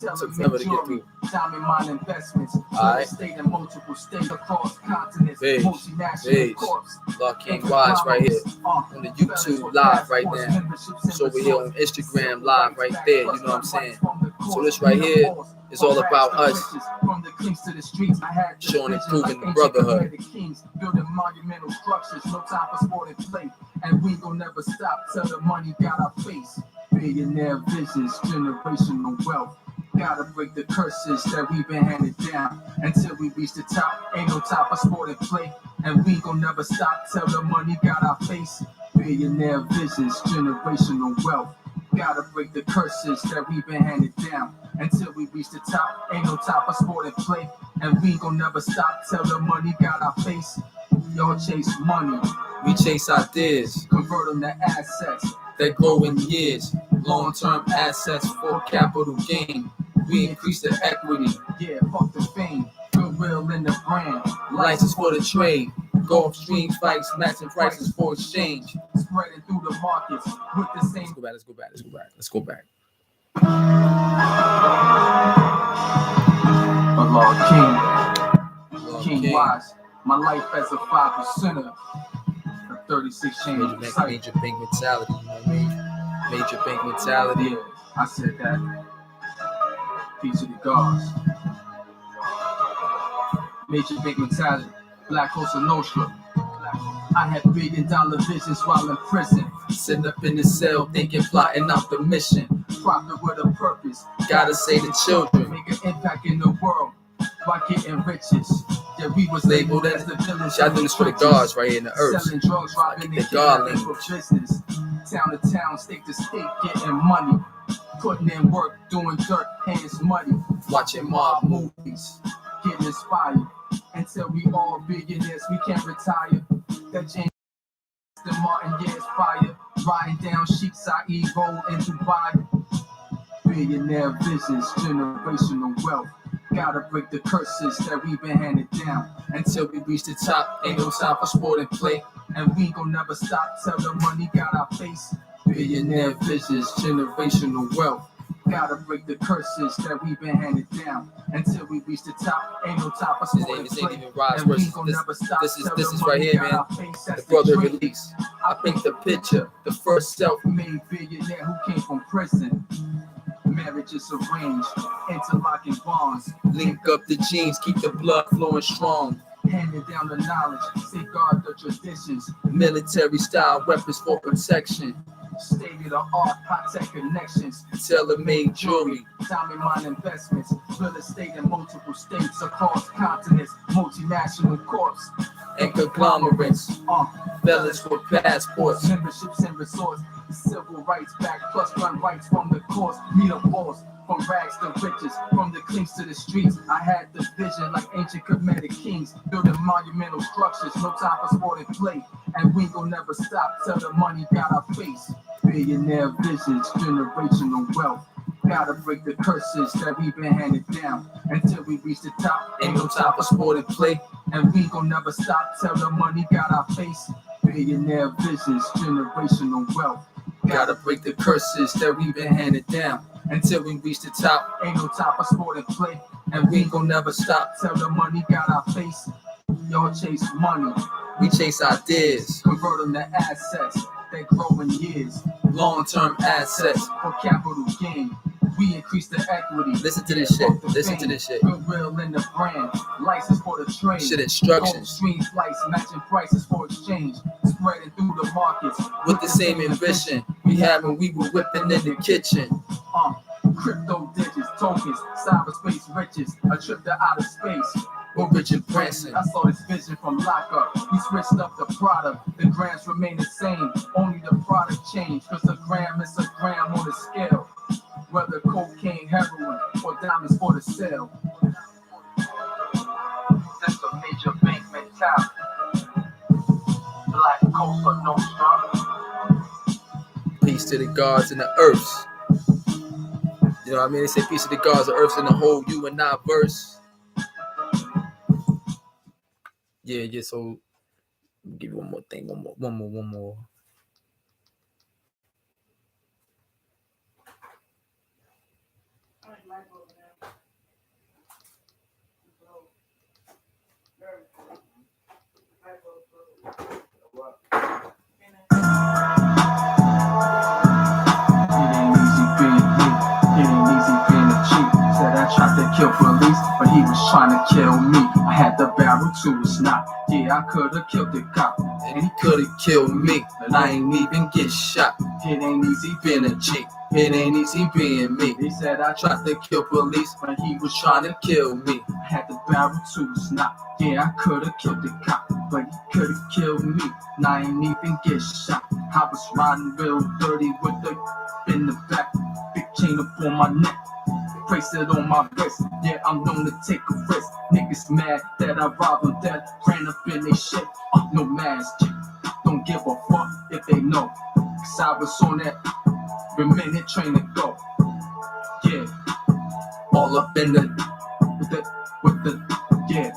Took forever to get through. Diamond mine investments. Alright. State in multiple states across continents. Page. Multinational corps. Allah King Wize right here on the YouTube live right now. It's over here on Instagram live right there. You know what I'm saying? So this right here is all about us showing and proving the brotherhood. Building monumental structures, no time for sport and play. And we gon' never stop till the money got our face. Billionaire visions, generational wealth. Gotta break the curses that we've been handed down. Until we reach the top, ain't no time for sport and play. And we gon' never stop till the money got our face. Billionaire visions, generational wealth. Gotta break the curses that we've been handed down. Until we reach the top, ain't no time for sport and play. And we gon' never stop till the money got our face. Y'all chase money, We chase ideas convert them to assets. that grow in years, long-term assets for capital gain. We increase the equity, Yeah, fuck the fame, goodwill in the brand. license for the trade, Gulf Streams fights, matching prices for exchange. Spreading through the markets with the same. Let's go back. Allah King Wize, my life as a 5%er. A 36 change Major bank mentality, you know what I mean? Major bank mentality. Yeah, I said that. Peace to the gods. Major big mentality. Black Cosa Nostra. I had $1 billion visions while in prison. Sitting up in the cell, thinking, plotting out the mission. Profit with a purpose. Gotta say the children. Make an impact in the world by getting riches. Yeah, we was labeled as the villains. Y'all do this for the gods right here in the earth. Selling drugs, robbing The and God kidnapping for business. Town to town, state to state, getting money. Putting in work, doing dirt, hands muddy. Watching mob movies. Getting inspired. Until we all billionaires, we can't retire. That James Martin, yeah, it's fire. Riding down sheets, I.e. roll in Dubai. Billionaire visions, generational wealth. Gotta break the curses that we've been handed down. Until we reach the top, ain't no time for sport and play. And we gon' never stop till the money got our face. Billionaire visions, generational wealth. Gotta break the curses that we've been handed down. Until we reach the top, ain't no time for sport and This play. ain't even Rise And we versus gon' this. never stop This is till this the is money right here, got man. our face. That's The brother dream. release. I paint the picture. The first Self-made billionaire who came from prison. Marriage is arranged, interlocking bonds. link up the genes, keep the blood flowing strong. Handing down the knowledge, safeguard the traditions. Military style weapons for protection. State of the art, high-tech connections. Tailor-made jewelry. Diamond mine investments. Real estate in multiple states across continents. Multinational corps. And conglomerates. Fellas with passports. Memberships and resorts. Civil rights back plus gun rights from the course. Meet a boss. From rags to riches, from the clinks to the streets. I had the vision like ancient Kemetic kings. Building monumental structures, no time for sport and play. And we gon' never stop till the money got our face. Billionaire visions, generational wealth. Gotta break the curses that we've been handed down. Until we reach the top, ain't no time for sport and play. And we gon' never stop till the money got our face. Billionaire visions, generational wealth. Gotta break the curses that we've been handed down. Until we reach the top, Ain't no time for sport and play. and we gon' never stop. Till the money got our face. Y'all chase money, We chase ideas, convert them to assets that grow in years. long-term assets. For capital gain, we increase the equity. Listen to this shit. Fuck the Listen to fame, this shit. Goodwill in the brand, license for the trade. Shit Gulf instructions Streams flights, matching prices for exchange. Spreading through the markets with the same ambition we had when we were whipping in the kitchen. Crypto digits, tokens, cyberspace riches, a trip to outer space. With Richard Branson. I saw this vision from lockup. We switched up the product. The grams remain the same. Only the product changed. Cause a gram is a gram on the scale. Whether cocaine, heroin, or diamonds for the sale. That's a major bank mentality. Black Cosa Nostra. Peace to the gods and the earths. You know what I mean? They say peace to the gods, the earths, and the whole you and I verse. Yeah, so I'll give you one more thing, one more. Tried to kill police, but he was trying to kill me. I had the barrel to his knot. Yeah, I could've killed the cop, and he could've killed me, but I ain't even get shot. It ain't easy Being a G, it ain't easy being me. They said I Tried to kill police, but he was trying to kill me. I had the barrel to his knot. Yeah, I could've killed the cop, but he could've killed me, and I ain't even get shot. I was riding real dirty with the in the back, big chain up on my neck, bracelet on my wrist. Yeah, I'm known to take a risk. Niggas mad that I robbed them, that ran up in they shit. No mask, don't give a fuck if they know, 'cause I was on that minute train to go. Yeah, All up in the with the yeah.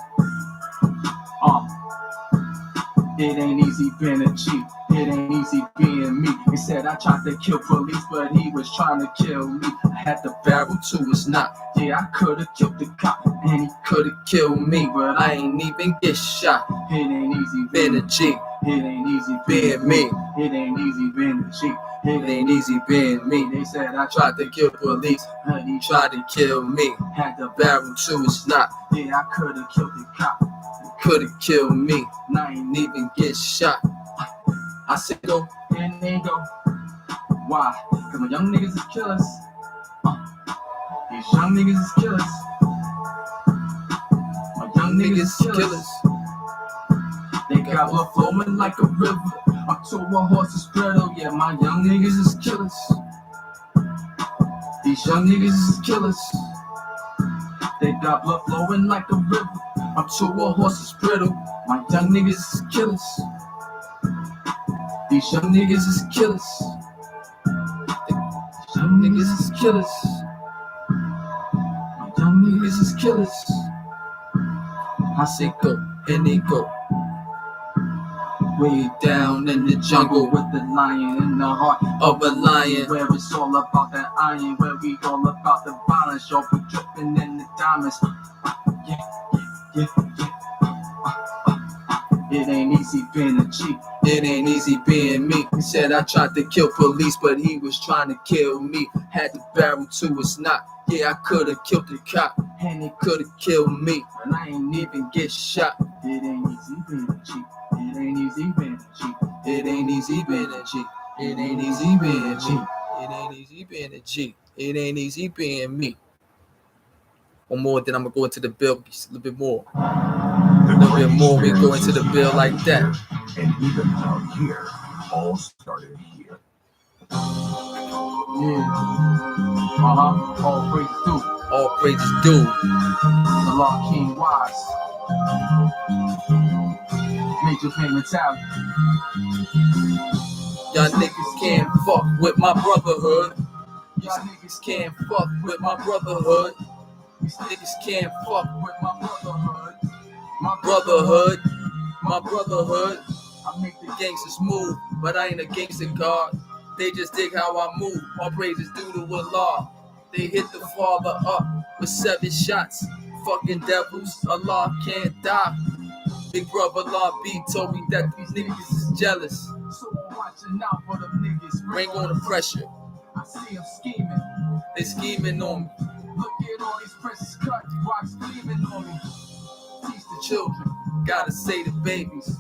It ain't easy being a G, it ain't easy being me. He said I tried to kill police, but he was trying to kill me. I had the barrel to his knot. Yeah, I could've killed the cop, and he could've killed me, but I ain't even get shot. It ain't easy Being a G, it ain't easy being me. It ain't easy being a G, It ain't easy being me. They said I Tried to kill police, and he tried to kill me. had the Barrel to his knot, Yeah, I could've killed the cop, could've killed me, and I ain't even get shot. I said go, and they go. Why? 'Cause my young niggas is killers. These young niggas is killers. My young niggas is killers. They got blood flowing like a river. I'm to a horse's bridle. Yeah, my young niggas is killers. These young niggas is killers. They got blood flowing like a river. I'm to a horse's bridle. My young niggas is killers. These young niggas is killers. These young niggas is killers. My young niggas is killers. I say go, and they go. Way down in the jungle With the lion in the heart of a lion. where it's all about that iron, where we all about the violence. Y'all be dripping in the diamonds. Yeah. It ain't easy being a G. It ain't easy being me. He said I tried to kill police, but he was trying to kill me. Had the barrel to his knot. Yeah, I could've killed the cop, And it could've killed me, and I ain't even get shot. It ain't easy being a G. It ain't easy being a G. It ain't easy being a G. It ain't easy being a G. It ain't easy being a G. It ain't easy being me. One more, then I'm gonna go into the bill a little bit more. A little bit more, we go into the bill like that. And even out here, all started here. Yeah. All praises due. All praises due. God Allah King Wize. Major payment talent. Y'all niggas can't fuck with my brotherhood. Y'all Niggas can't fuck with my brotherhood. Niggas can't fuck with my brotherhood. My brotherhood. My brotherhood. I make the Gangsters move, but I ain't a gangster god. They just dig how I move. All praises due to Allah. They hit the father up with 7 shots. Fucking devils, Allah can't die. Big brother Allah B told me that these niggas is jealous. So I'm watching out for them niggas. Bring on the pressure. I see them scheming. They scheming on me. Look at all these princess cut rocks gleaming on me. Teach the Children, gotta say the babies.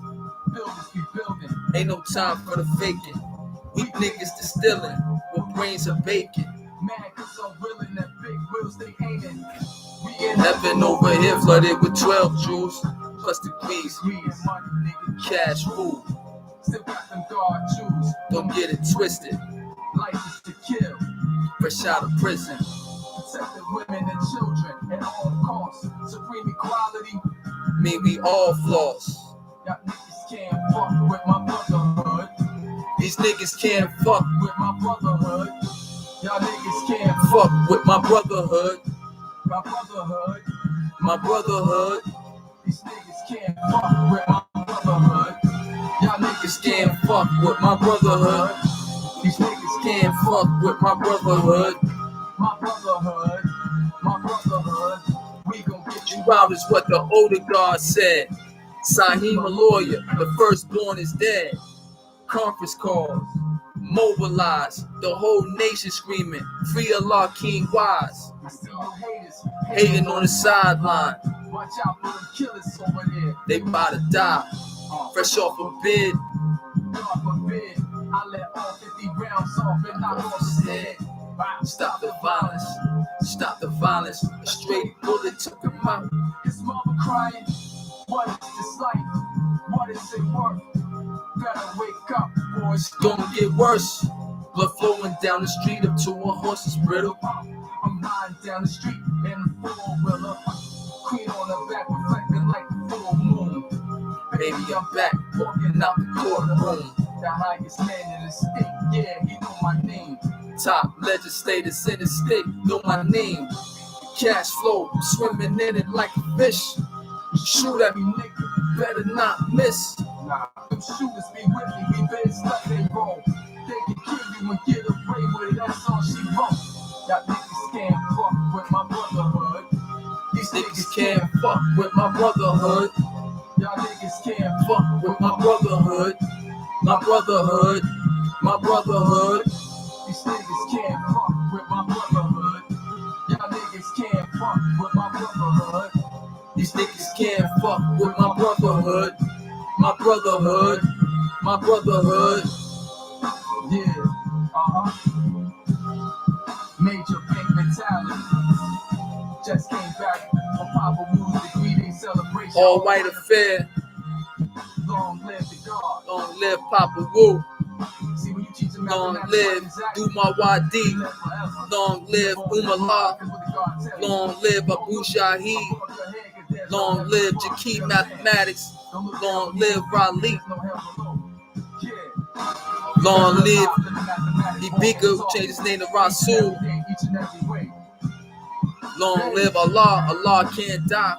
builders be building. Ain't no time for the faking. Weak niggas distilling with brains of bacon. Mad cause I'm willing that big wheels they aiming. We in Heaven over here flooded with 12 jewels. Plus degrees, We is money, nigga. cash food. Still got them guard shoes. Don't get it twisted. Life is to kill. Fresh out of prison. Protect the women and children at all costs. Supreme equality. Me, we all flaws. Y'all niggas can't fuck with my brotherhood. These niggas can't fuck With my brotherhood. Y'all niggas can't fuck with my brotherhood. my brotherhood. My brotherhood. These niggas can't fuck with my brotherhood. Y'all Niggas niggas can't fuck with my brotherhood. These niggas Can't fuck with my brotherhood. my brotherhood. you out is what the older God said. Sahim a lawyer, the firstborn is dead. Conference calls, mobilize, the whole nation screaming, free Allah King Wize. I see you haters Hating on the sideline, Watch out for them killers over there. they about to die. Fresh off a bid, God forbid, I let all 50 rounds off and knock off his head. stop the violence, stop the violence. A straight bullet took him out. His mama crying, what is this life? What is it worth? Better wake up, boys. It's gonna get worse. Blood flowing down the street up to a horse's brittle. I'm riding down the street in a four-wheeler. Queen on the back, reflecting like the full moon. Baby, I'm back, walking out the courtroom. The highest man in the state, yeah, he know my name. Top legislators in the state know my name. Cash flow, swimming in it like a fish. Shoot at me, nigga, better not miss. Nah, them shooters be with me, we been stuck they roll. They can kill you and get away with it, that's all she wrote. Y'all niggas can't fuck with my brotherhood. These niggas can't fuck with my brotherhood. Y'all niggas can't fuck Fuck with my brotherhood. My brotherhood. My brotherhood. These niggas can't fuck with my brotherhood. Y'all niggas can't fuck with my brotherhood. These niggas can't fuck with my brotherhood. My brotherhood. My brotherhood. Yeah, Major pink mentality. Just came back from Papa Wu's degree day celebration. All white affair. Long live the God. Long live Papa Wu. See when you teach them Long mathematics, live exactly, Duma Wadi. live forever. Long live Umar. That's what the God tell you. Long live Abu Shahid. Above your head, 'cause there's no Long heaven live above. Jakeem Don't Mathematics. look Long down, live Raleigh. there's no hell below. Yeah. Long live Mathematics, Ibika, who changed his name to Rasul. each and every way. Long live Allah. Allah can't die.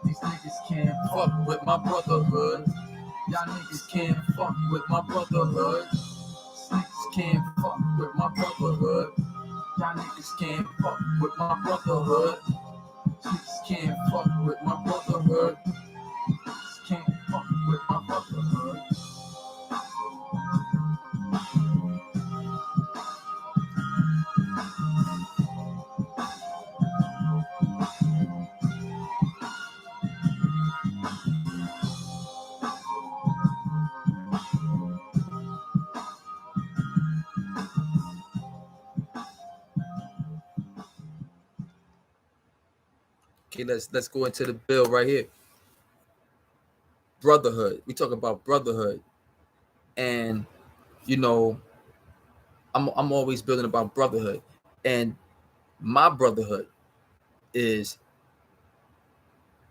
These niggas can't fuck. Fuck with my brotherhood. Y'all niggas Can't fuck with my brotherhood. niggas Can't fuck with my brotherhood. y'all niggas Can't fuck with my brotherhood. Can't fuck with my brotherhood. can't fuck with my brotherhood. Okay, let's go into the bill right here. Brotherhood. We talk about brotherhood, and you know, I'm always building about brotherhood, and my brotherhood is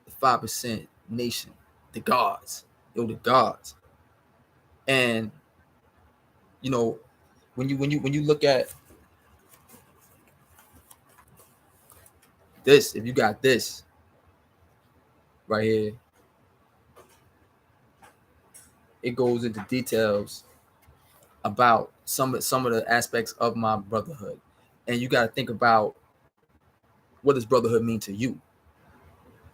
the 5% nation, the gods, the gods, and you know, when you look at this, if you got this right here, it goes into details about some of the aspects of my brotherhood, and you got to think about what does brotherhood mean to you,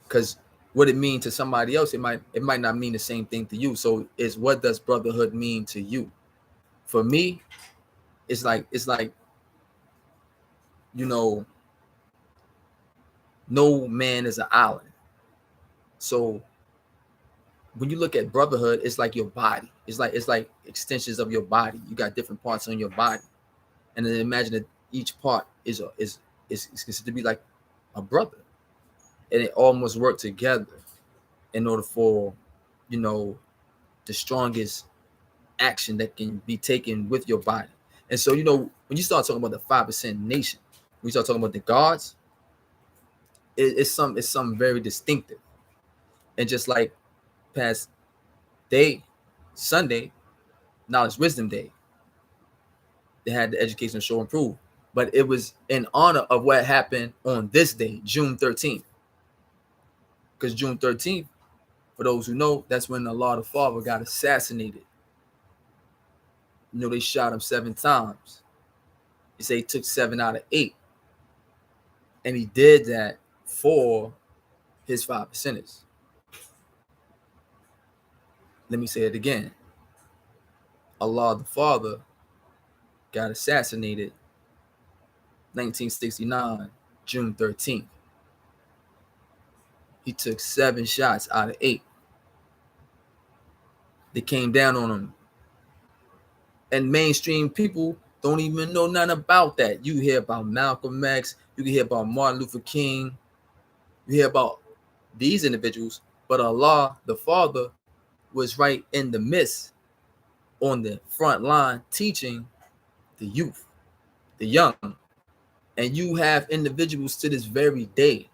because what it means to somebody else, it might not mean the same thing to you. So it's what does brotherhood mean to you? For me, it's like you know, no man is an island. So when you look at brotherhood, it's like your body. It's like extensions of your body. You got different parts on your body, and then imagine that each part is considered to be like a brother, and it all must work together in order for, you know, the strongest action that can be taken with your body. And so, you know, when you start talking about the 5% nation, when you start talking about the gods, it's something very distinctive. And just like past day, Sunday, Knowledge Wisdom Day, they had the educational show improve, but it was in honor of what happened on this day, June 13th. Because June 13th, for those who know, that's when Allah the Father got assassinated. You know, they shot him 7 times. He said he took 7 out of 8. And he did that for his 5%ers. Let me say it again. Allah the Father got assassinated 1969, June 13th. He took 7 shots out of 8. They came down on him. And mainstream people don't even know nothing about that. You hear about Malcolm X, you can hear about Martin Luther King, you hear about these individuals, but Allah the Father was right in the midst, on the front line, teaching the youth, the young. And you have individuals to this very day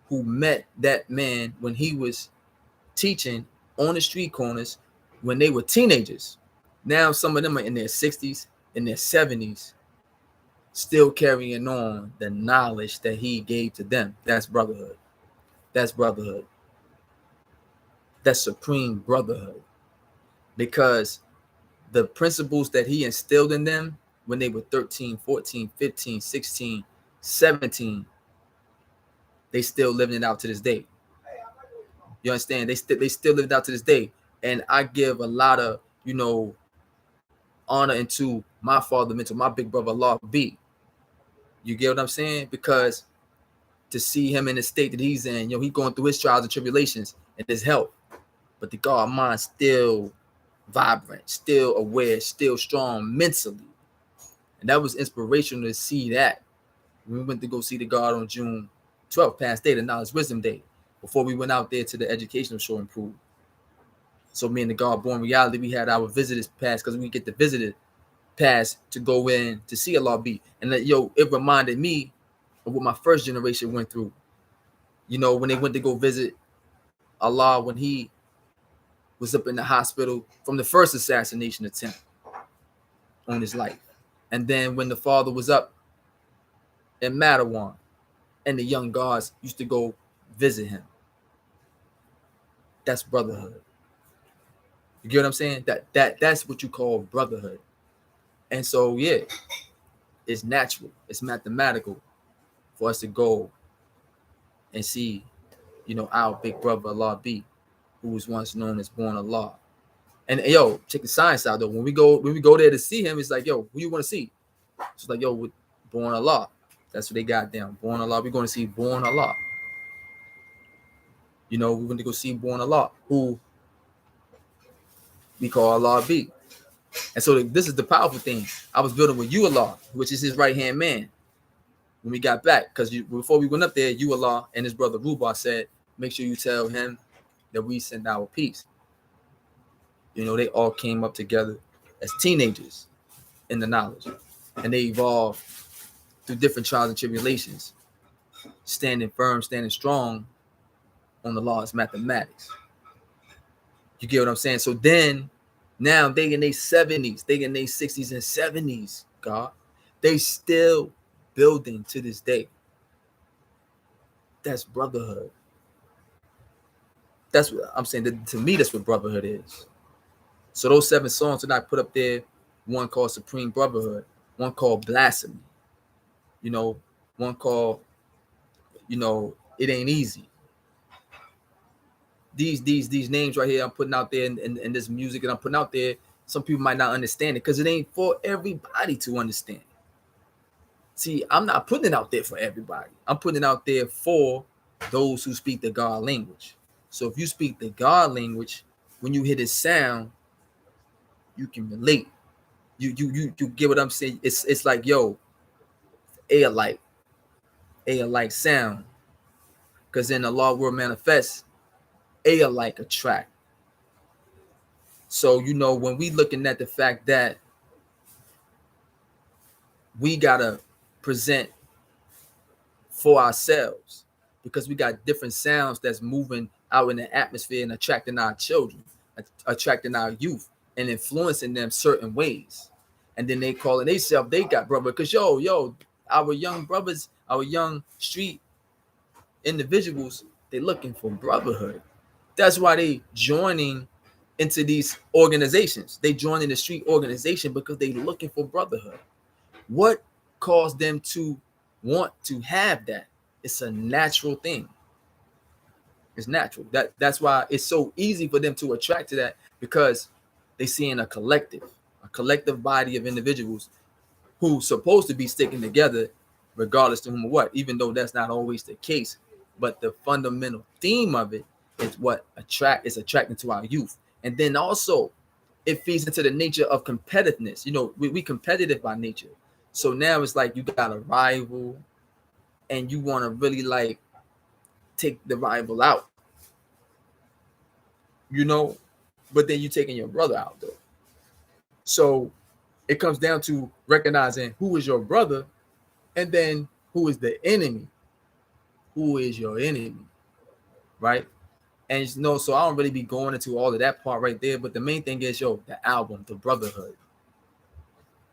who met that man when he was teaching on the street corners when they were teenagers. Now some of them are in their 60s, in their 70s, still carrying on the knowledge that he gave to them. That's brotherhood. That's brotherhood. That's supreme brotherhood. Because the principles that he instilled in them when they were 13, 14, 15, 16, 17, they still living it out to this day. You understand? They still live it out to this day. And I give a lot of, honor into my father mentor, my big brother, Allah B. You get what I'm saying? Because to see him in the state that he's in, he's going through his trials and tribulations and his health. But the God mind still vibrant, still aware, still strong mentally. And that was inspirational to see that. We went to go see the God on June 12th, past day, the Knowledge Wisdom Day, before we went out there to the educational show and Prove. So me and the God Born Reality, we had our visitors pass because we get the visitor pass to go in to see Allah B. And it reminded me of what my first generation went through. When they went to go visit Allah when he was up in the hospital from the first assassination attempt on his life. And then when the father was up in Mattawan and the young guards used to go visit him. That's brotherhood. You get what I'm saying? That's what you call brotherhood. And so, yeah, it's natural. It's mathematical for us to go and see, our big brother Allah B, who was once known as Born Allah. And check the science out though. When we go there to see him, it's like, who you want to see? It's like, with Born Allah. That's what they got down. Born Allah. We're going to see Born Allah. We went to go see Born Allah, who we call Allah B. And so this is the powerful thing. I was building with you Allah, which is his right-hand man, when we got back. Because before we went up there, you Allah and his brother Rubar said, make sure you tell him that we send our peace. They all came up together as teenagers in the knowledge. And they evolved through different trials and tribulations, standing firm, standing strong on the laws, mathematics. You get what I'm saying? So then, now they in their 70s, they in their 60s and 70s, God. They still building to this day. That's brotherhood. That's what I'm saying. To me, that's what brotherhood is. So those 7 songs that I put up there, one called Supreme Brotherhood, one called Blasphemy, one called, It Ain't Easy. These names right here I'm putting out there and this music that I'm putting out there, some people might not understand it because it ain't for everybody to understand. See, I'm not putting it out there for everybody. I'm putting it out there for those who speak the God language. So if you speak the God language, when you hear this sound, you can relate. You get what I'm saying? It's like, air-like sound. Because in the law world manifests, air-like attract. So, when we looking at the fact that we gotta present for ourselves because we got different sounds that's moving out in the atmosphere and attracting our children, attracting our youth and influencing them certain ways. And then they calling themselves, they got brother. Because our young brothers, our young street individuals, they looking for brotherhood. That's why they joining into these organizations. They joining the street organization because they looking for brotherhood. What cause them to want to have that? It's a natural thing. It's natural. That's why it's so easy for them to attract to that, because they see in a collective body of individuals who's supposed to be sticking together regardless to whom or what, even though that's not always the case. But the fundamental theme of it is what is attracting to our youth. And then also it feeds into the nature of competitiveness. You know, we competitive by nature. So now it's like you got a rival and you want to really like take the rival out, you know, but then you taking your brother out though. So it comes down to recognizing who is your brother and then who is the enemy. Who is your enemy, right? And you know, so I don't really be going into all of that part right there, but the main thing is, yo, the album, the Brotherhood.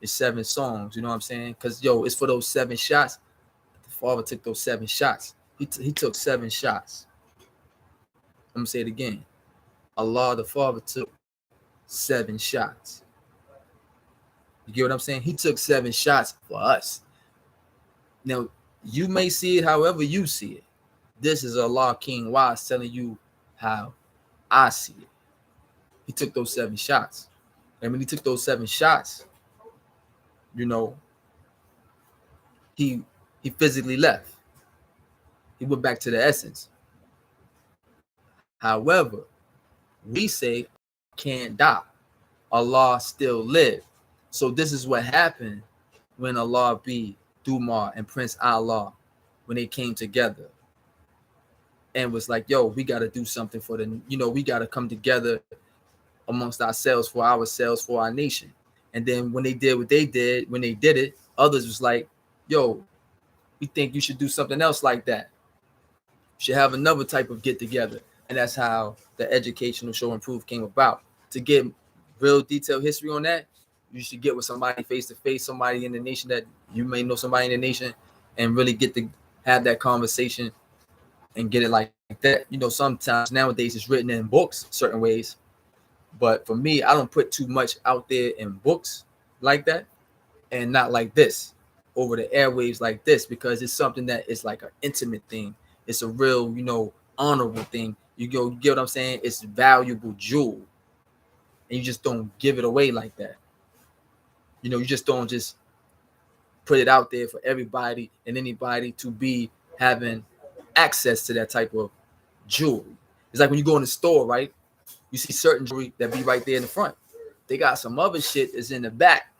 It's 7 songs, you know what I'm saying? Because, yo, it's for those 7 shots. The father took those 7 shots. He took 7 shots. I'm going to say it again. Allah, the Father, took 7 shots. You get what I'm saying? He took 7 shots for us. Now, you may see it however you see it. This is Allah King Wize telling you how I see it. He took those 7 shots. And when he took those 7 shots, you know, he physically left. He went back to the essence. However, we say can't die. Allah still live. So this is what happened when Allah B, Dumar, and Prince Allah, when they came together and was like, yo, we got to do something for the, you know, we got to come together amongst ourselves, for our nation. And then when they did what they did, when they did it, others was like, yo, we think you should do something else like that. You should have another type of get together. And that's how the educational show Improve came about. To get real detailed history on that, you should get with somebody face to face, somebody in the nation that you may know, somebody in the nation, and really get to have that conversation and get it like that. You know, sometimes nowadays it's written in books certain ways, but for me, I don't put too much out there in books like that, and not like this over the airwaves like this, because it's something that is like an intimate thing. It's a real, you know, honorable thing. You get what I'm saying? It's valuable jewel, and you just don't give it away like that. You know, you just don't just put it out there for everybody and anybody to be having access to that type of jewelry. It's like when you go in the store, right? You see certain jewelry that be right there in the front. They got some other shit that's in the back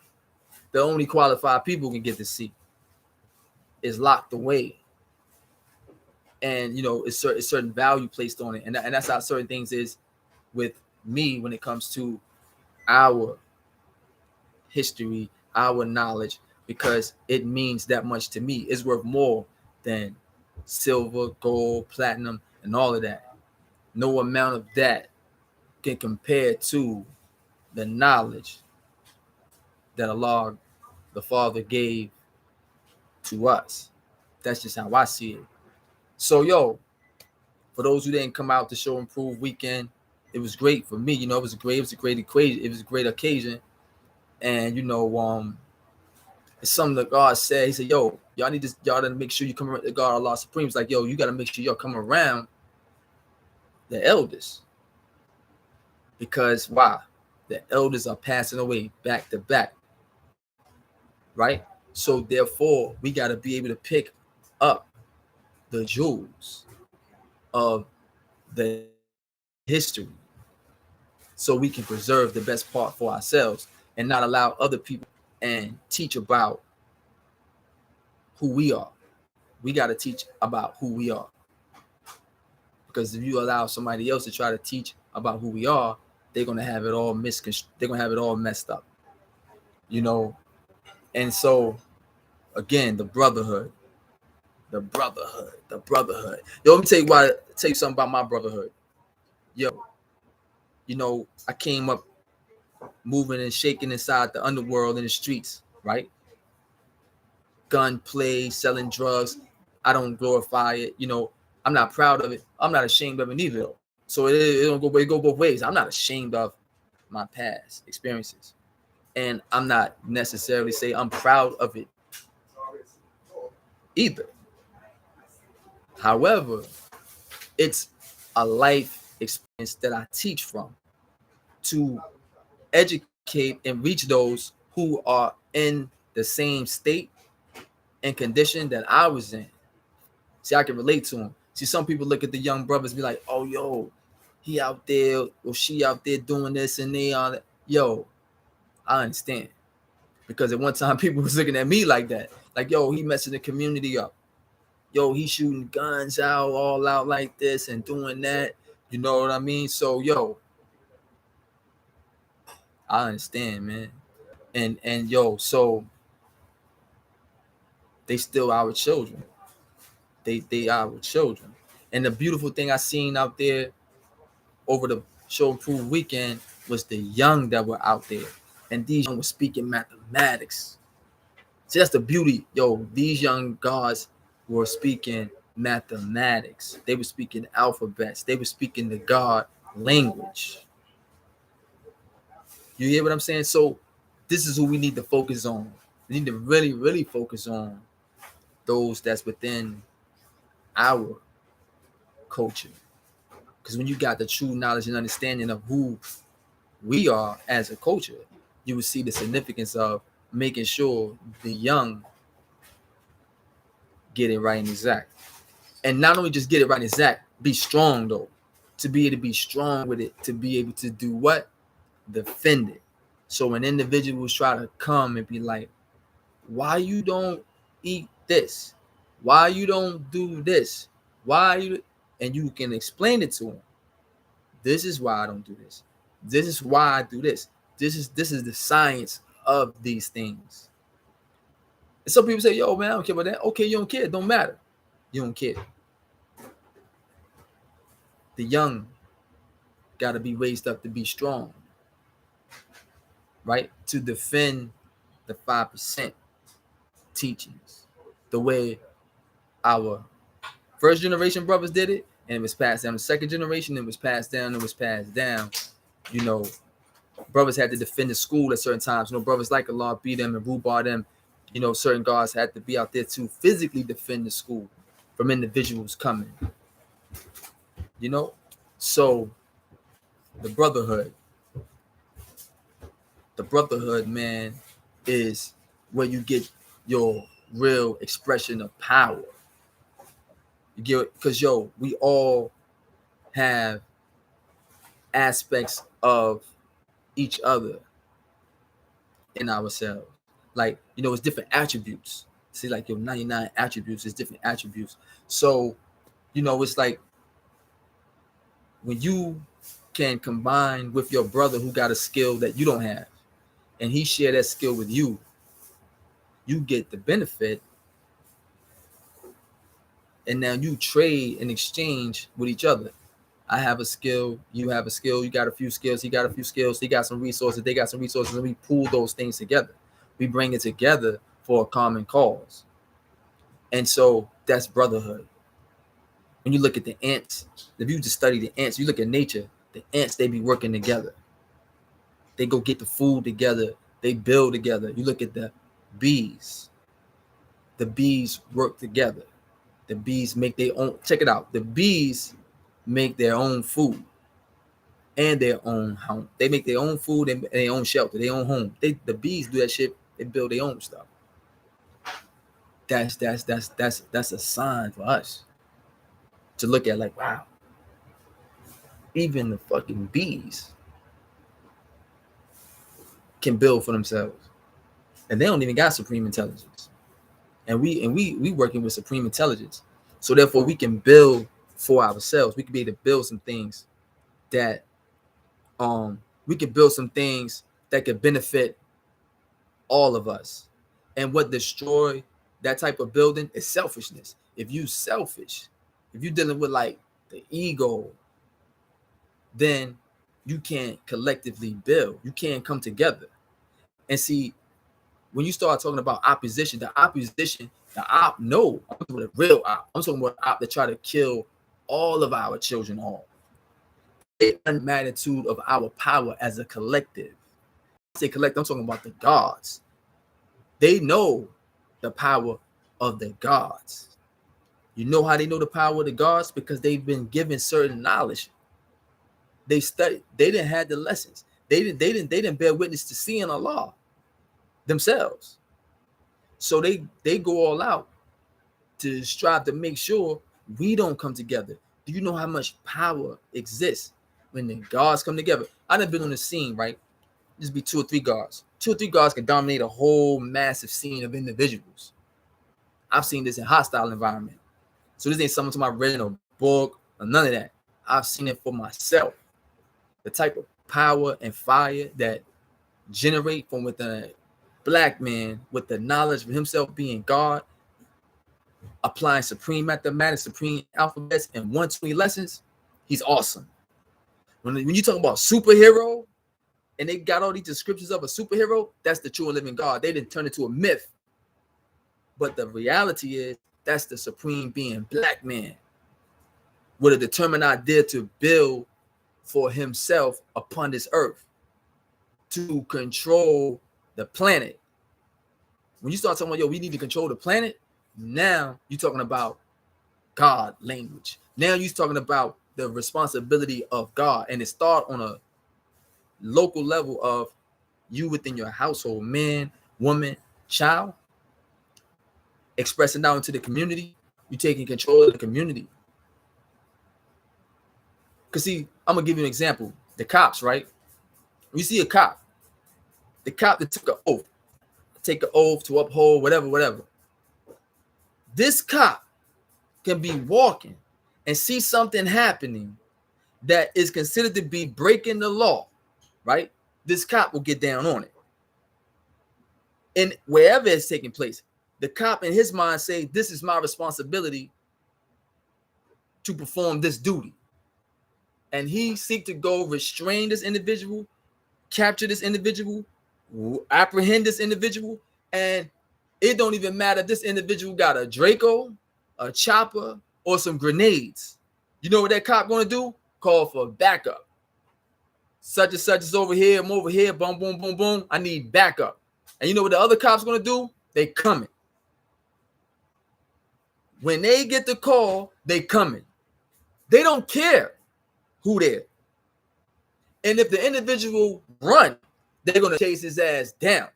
that only qualified people can get to see. It's locked away. And, you know, it's certain value placed on it. And that's how certain things is with me when it comes to our history, our knowledge, because it means that much to me. It's worth more than silver, gold, platinum, and all of that. No amount of that can compare to the knowledge that Allah, the Father, gave to us. That's just how I see it. So, yo, for those who didn't come out to Show Improve weekend, it was great for me. You know, it was a great equation. It was a great occasion. And, you know, it's something that God said. He said, yo, y'all to make sure you come around the God Allah Supreme. It's like, yo, you got to make sure y'all come around the elders. Because why? The elders are passing away back to back. Right? So therefore, we got to be able to pick up the jewels of the history so we can preserve the best part for ourselves and not allow other people and teach about who we are. We got to teach about who we are. Because if you allow somebody else to try to teach about who we are, they're going to have it all they're going to have it all messed up. You know? And so, again, the brotherhood. Yo, let me tell you something about my brotherhood. Yo, you know, I came up moving and shaking inside the underworld in the streets, right? Gunplay, selling drugs. I don't glorify it. You know, I'm not proud of it. I'm not ashamed of it neither. So it don't go both ways. I'm not ashamed of my past experiences. And I'm not necessarily say I'm proud of it either. However, it's a life experience that I teach from to educate and reach those who are in the same state and condition that I was in. See, I can relate to them. See, some people look at the young brothers, be like, "Oh, yo, he out there or she out there doing this and they on it." Yo, I understand, because at one time people was looking at me like that, like, "Yo, he messing the community up. Yo, he shooting guns out all out like this and doing that." You know what I mean? So, yo, I understand, man. And yo, so they still our children. They our children. And the beautiful thing I seen out there over the show proof weekend was the young that were out there. And these young were speaking mathematics. See, that's the beauty. Yo, these young guys were speaking mathematics. They were speaking alphabets. They were speaking the God language. You hear what I'm saying? So this is who we need to focus on. We need to really, really focus on those that's within our culture. Because when you got the true knowledge and understanding of who we are as a culture, you will see the significance of making sure the young get it right and exact. And not only just get it right and exact, be strong though. To be able to be strong with it, to be able to do what? Defend it. So when individuals try to come and be like, why you don't eat this? Why you don't do this? Why you, and you can explain it to them. This is why I don't do this. This is why I do this. This is the science of these things. And some people say, yo, man, I don't care about that. Okay, you don't care. It don't matter. You don't care. The young got to be raised up to be strong, right? To defend the 5% teachings the way our first generation brothers did it, and it was passed down. The second generation, it was passed down. You know, brothers had to defend the school at certain times. You know, brothers like Allah beat them and rhubarb them. You know, certain guards had to be out there to physically defend the school from individuals coming. You know, so the brotherhood, man, is where you get your real expression of power. You get it? Because, yo, we all have aspects of each other in ourselves. Like, you know, it's different attributes. See, like your 99 attributes is different attributes. So, you know, it's like when you can combine with your brother who got a skill that you don't have, and he share that skill with you, you get the benefit. And now you trade and exchange with each other. I have a skill, you have a skill, you got a few skills, he got a few skills, he got some resources, they got some resources, and we pool those things together. We bring it together for a common cause. And so that's brotherhood. When you look at the ants, if you just study the ants, you look at nature, the ants, they be working together. They go get the food together, they build together. You look at the bees work together. The bees make their own, check it out, the bees make their own food and their own home. They make their own food and their own shelter, their own home. The bees do that shit. They build their own stuff. That's a sign for us to look at, like, wow, even the fucking bees can build for themselves, and they don't even got supreme intelligence. And we working with supreme intelligence, so therefore we can build for ourselves. We can be able to build some things that could benefit all of us. And what destroy that type of building is selfishness. If you selfish, if you're dealing with like the ego, then you can't collectively build. You can't come together. And see, when you start talking about opposition, I'm talking about a real op. I'm talking about op that try to kill all of our children off. The magnitude of our power as a collective. I say collective, I'm talking about the gods. They know the power of the gods. You know how they know the power of the gods? Because they've been given certain knowledge. They studied. They didn't have the lessons. They didn't bear witness to seeing Allah themselves. So they go all out to strive to make sure we don't come together. Do you know how much power exists when the gods come together? I've been on the scene, right? Just be 2 or 3 gods. 2 or 3 gods can dominate a whole massive scene of individuals. I've seen this in hostile environment. So this ain't something to my read in a book or none of that. I've seen it for myself. The type of power and fire that generate from within a black man with the knowledge of himself being God, applying supreme mathematics, supreme alphabets, and 120 lessons. He's awesome. When you talk about superhero, and they got all these descriptions of a superhero, that's the true and living God. They didn't turn it to a myth. But the reality is, that's the supreme being, black man, with a determined idea to build for himself upon this earth, to control the planet. When you start talking about, yo, we need to control the planet, now you're talking about God language. Now you're talking about the responsibility of God. And it starts on a local level of you within your household, man, woman, child, expressing out into the community. You're taking control of the community. Because see, I'm going to give you an example. The cops, right? When you see a cop, the cop that took an oath, take an oath to uphold whatever. This cop can be walking and see something happening that is considered to be breaking the law, right? This cop will get down on it. And wherever it's taking place, the cop in his mind say, this is my responsibility to perform this duty. And he seek to go restrain this individual, capture this individual, apprehend this individual, and it don't even matter if this individual got a Draco, a chopper, or some grenades. You know what that cop gonna do? Call for backup. Such and such is over here, I'm over here, boom, boom, boom, boom. I need backup. And you know what the other cops gonna do? They coming. When they get the call, they coming. They don't care who there. And if the individual run, they're gonna chase his ass down.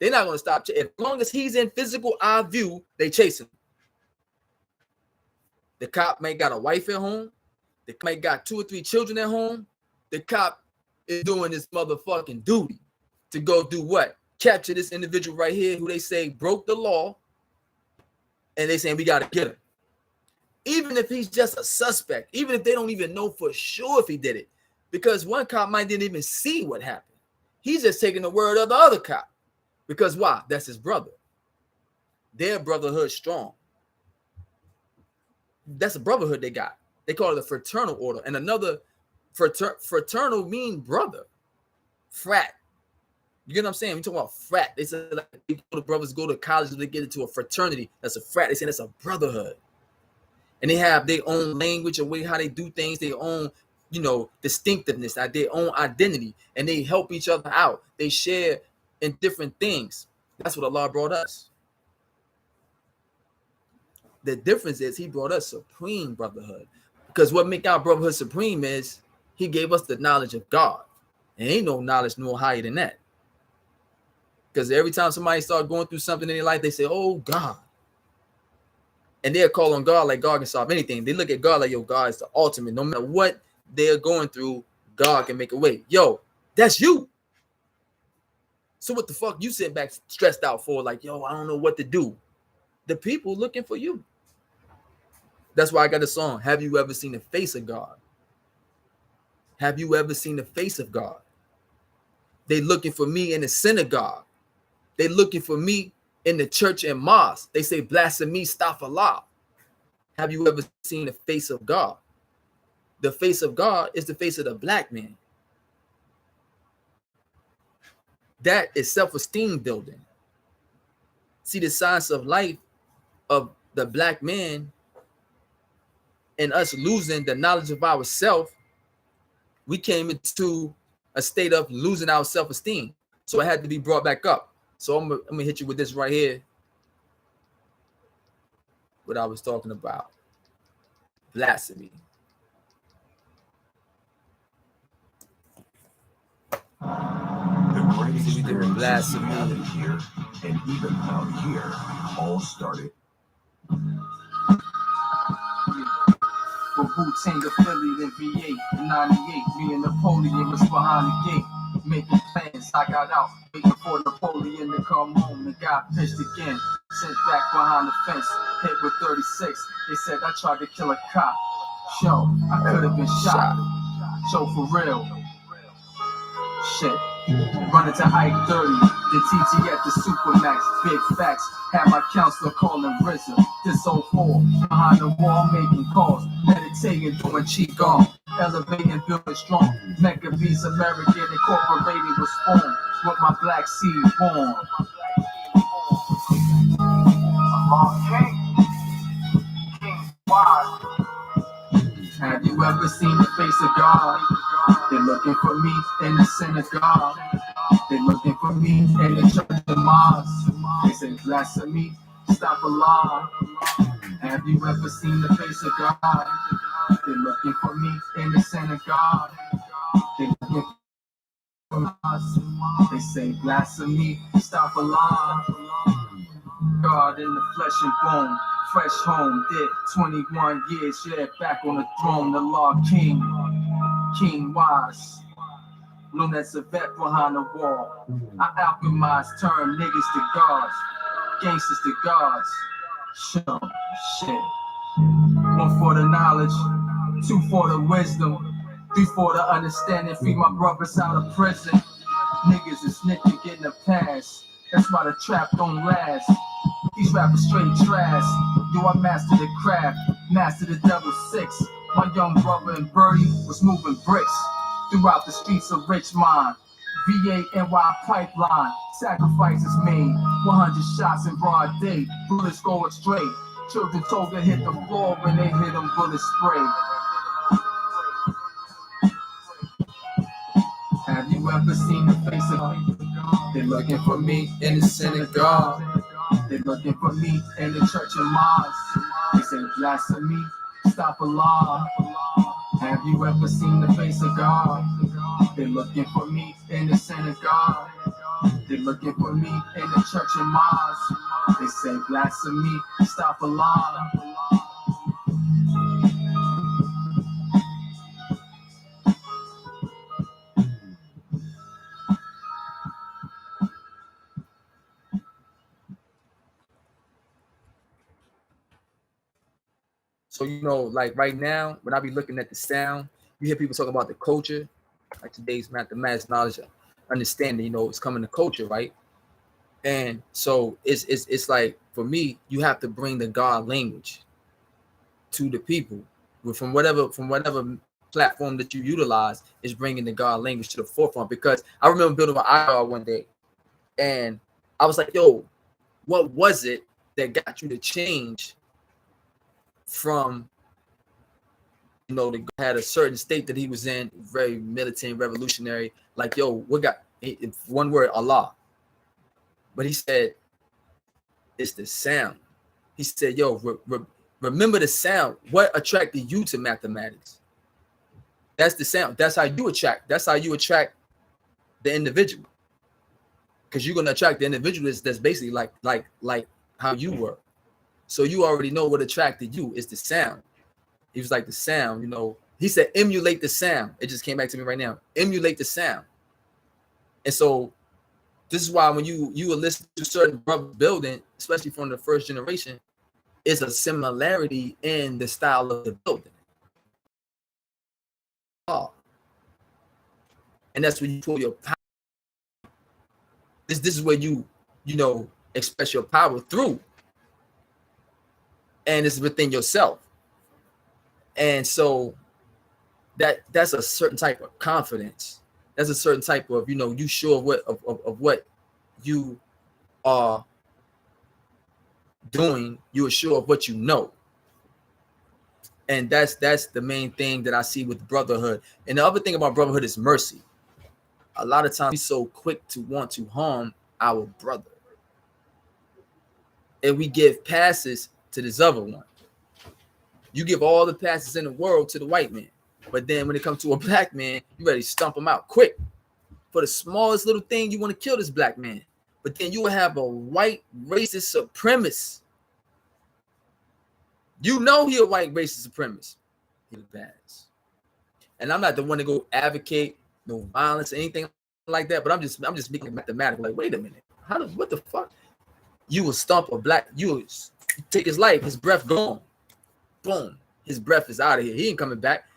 They're not gonna stop. As long as he's in physical eye view, they chase him. The cop may got a wife at home. The cop may got 2 or 3 children at home. The cop is doing his motherfucking duty to go do what? Capture this individual right here who they say broke the law, and they saying we got to get him. Even if he's just a suspect, even if they don't even know for sure if he did it, because one cop might didn't even see what happened. He's just taking the word of the other cop. Because why? That's his brother. Their brotherhood strong. That's a brotherhood they got. They call it a fraternal order. And another fraternal mean brother. Frat. You get what I'm saying? We talking about frat. They say like the brothers go to college and they get into a fraternity. That's a frat. They say that's a brotherhood. And they have their own language, a way how they do things, their own, distinctiveness, their own identity. And they help each other out. They share in different things. That's what Allah brought us. The difference is he brought us supreme brotherhood. Because what make our brotherhood supreme is he gave us the knowledge of God. And ain't no knowledge no higher than that. Because every time somebody start going through something in their life, they say, oh, God. And they'll call on God like God can solve anything. They look at God like, yo, God is the ultimate. No matter what they're going through, God can make a way. Yo, that's you. So what the fuck you sitting back stressed out for? Like, yo, I don't know what to do. The people looking for you. That's why I got a song. Have you ever seen the face of God? Have you ever seen the face of God? They looking for me in the synagogue. They looking for me in the church and mosque. They say blasphemy, astaghfirullah. Have you ever seen the face of God? The face of God is the face of the black man. That is self-esteem building. See, the science of life of the black man and us losing the knowledge of ourselves, we came into a state of losing our self-esteem. So it had to be brought back up. So I'm gonna hit you with this right here. what I was talking about. Blasphemy. The great experiences blasphemy. we have in here and even out here all started. For Wu-Tang affiliate in V8 in 98, me and Napoleon was behind the gate, making plans. I got out, waiting for Napoleon to come home. The guy pitched again, sent back behind the fence, hit with 36. They said I tried to kill a cop. Show, I could have been shot. Show for real. Shit. Running to Ike 30, the TT at the Supermax. Big facts, had my counselor calling RZA. This 04, behind the wall making calls, meditating, doing Qigong, elevating, building strong. Maccabees American Incorporated was formed, with my black seed born. Allah King Wize. Have you ever seen the face of God? They're looking for me in the synagogue. They're looking for me in the church and mosque. They say blasphemy, stop Allah. Have you ever seen the face of God? They're looking for me in the synagogue. They're looking for us. They say blasphemy, stop Allah. God in the flesh and bone, fresh home, did 21 years, yeah, back on the throne. The Allah King Wize. Lunettes a vet behind the wall. I alchemize, turn niggas to gods, gangsters to gods. Show, shit. 1 for the knowledge, 2 for the wisdom, 3 for the understanding. Free my brothers out of prison. Niggas is snitching, getting a pass. That's why the trap don't last. These rappers straight trash. Yo, I master the craft, master the double six. My young brother and Birdie was moving bricks throughout the streets of Richmond. VA NY pipeline, sacrifices made. 100 shots in broad day, bullets going straight. Children told to hit the floor when they hit them bullet spray. Have you ever seen the face of God? They're looking for me in the synagogue. They're looking for me in the church and mosque. They say blasphemy, stop Allah. Have you ever seen the face of God? They're looking for me in the synagogue. They're looking for me in the church and mosque. They say blasphemy, stop Allah. So, like right now, when I be looking at the sound, you hear people talking about the culture, like today's mathematics, knowledge, understanding, it's coming to culture, right? And so it's like, for me, you have to bring the God language to the people. From whatever platform that you utilize, is bringing the God language to the forefront. Because I remember building an IR one day, and I was like, yo, what was it that got you to change from, had a certain state that he was in, very militant, revolutionary, like, yo, what got, one word, Allah. But he said, it's the sound. He said, yo, remember the sound. What attracted you to mathematics? That's the sound. That's how you attract the individual. Because you're going to attract the individual that's basically like how you were. So you already know what attracted you is the sound. He was like, the sound, he said, emulate the sound. It just came back to me right now. Emulate the sound. And so this is why when you will listen to certain brothers building, especially from the first generation, is a similarity in the style of the building. And that's when you pull your power. This is where you express your power through. And it's within yourself. And so that's a certain type of confidence. That's a certain type of, you sure of what you are doing. You are sure of what you know. And that's the main thing that I see with brotherhood. And the other thing about brotherhood is mercy. A lot of times we're so quick to want to harm our brother. And we give passes to this other one. You give all the passes in the world to the white man, but then when it comes to a black man, you ready to stomp him out quick. For the smallest little thing, you want to kill this black man. But then you will have a white racist supremacist. You know he a white racist supremacist. He the baddest. And I'm not the one to go advocate no violence or anything like that, but I'm just speaking mathematically. Like, wait a minute. What the fuck? You will stomp a black, you will take his life, his breath gone. Boom. His breath is out of here. He ain't coming back.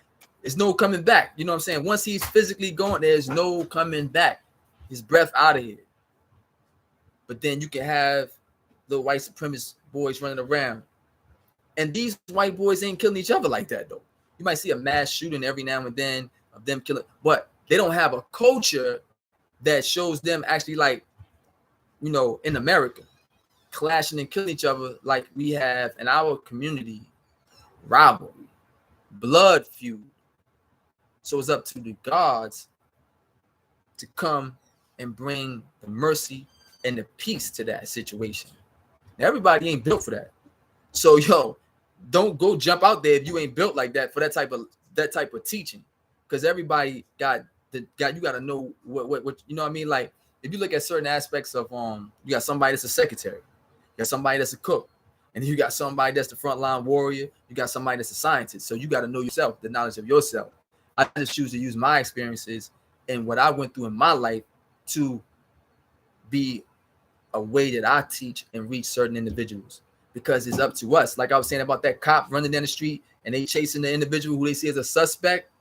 There's no coming back. You know what I'm saying? Once he's physically gone, there's no coming back. His breath out of here. But then you can have the white supremacist boys running around. And these white boys ain't killing each other like that, though. You might see a mass shooting every now and then of them killing, but they don't have a culture that shows them actually, like, you know, in America, clashing and killing each other like we have in our community. Rivalry, blood feud. So it's up to the gods to come and bring the mercy and the peace to that situation. Everybody ain't built for that. So yo, don't go jump out there if you ain't built like that for that type of teaching. Because everybody you gotta know what you know what I mean? Like, if you look at certain aspects of you got somebody that's a secretary, you got somebody that's a cook, and then you got somebody that's the frontline warrior, you got somebody that's a scientist. So you got to know yourself, the knowledge of yourself. I just choose to use my experiences and what I went through in my life to be a way that I teach and reach certain individuals, because it's up to us. Like I was saying about that cop running down the street and they chasing the individual who they see as a suspect.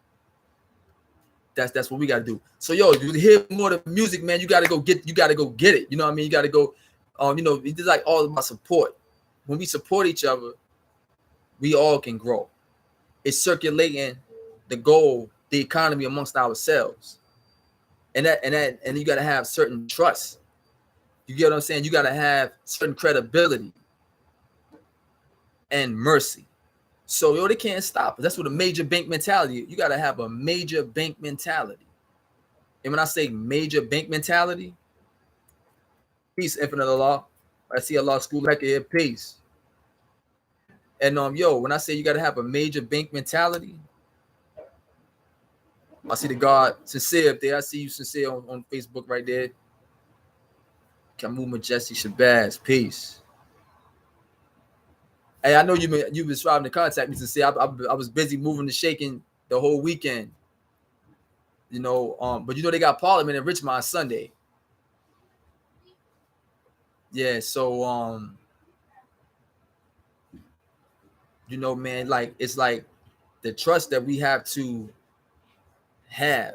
That's what we got to do. So yo, you hear more of the music, man. You got to go get it. You know what I mean? You got to go. You know, it's like all about support. When we support each other, we all can grow. It's circulating the goal, the economy amongst ourselves. And you got to have certain trust. You get what I'm saying? You got to have certain credibility and mercy. So yo, they can't stop us. That's what a major bank mentality. You got to have a major bank mentality. And when I say major bank mentality, peace, infinite Allah. I see Allah school like here, peace. And yo, when I say you got to have a major bank mentality, I see the God Sincere up there. I see you Sincere on Facebook right there. Camus Majestic Shabazz, peace. Hey, I know you've been striving to contact me, Sincere. I was busy moving and shaking the whole weekend. You know, but you know they got Parliament in Richmond on Sunday. Yeah, so you know, man, like it's like the trust that we have to have,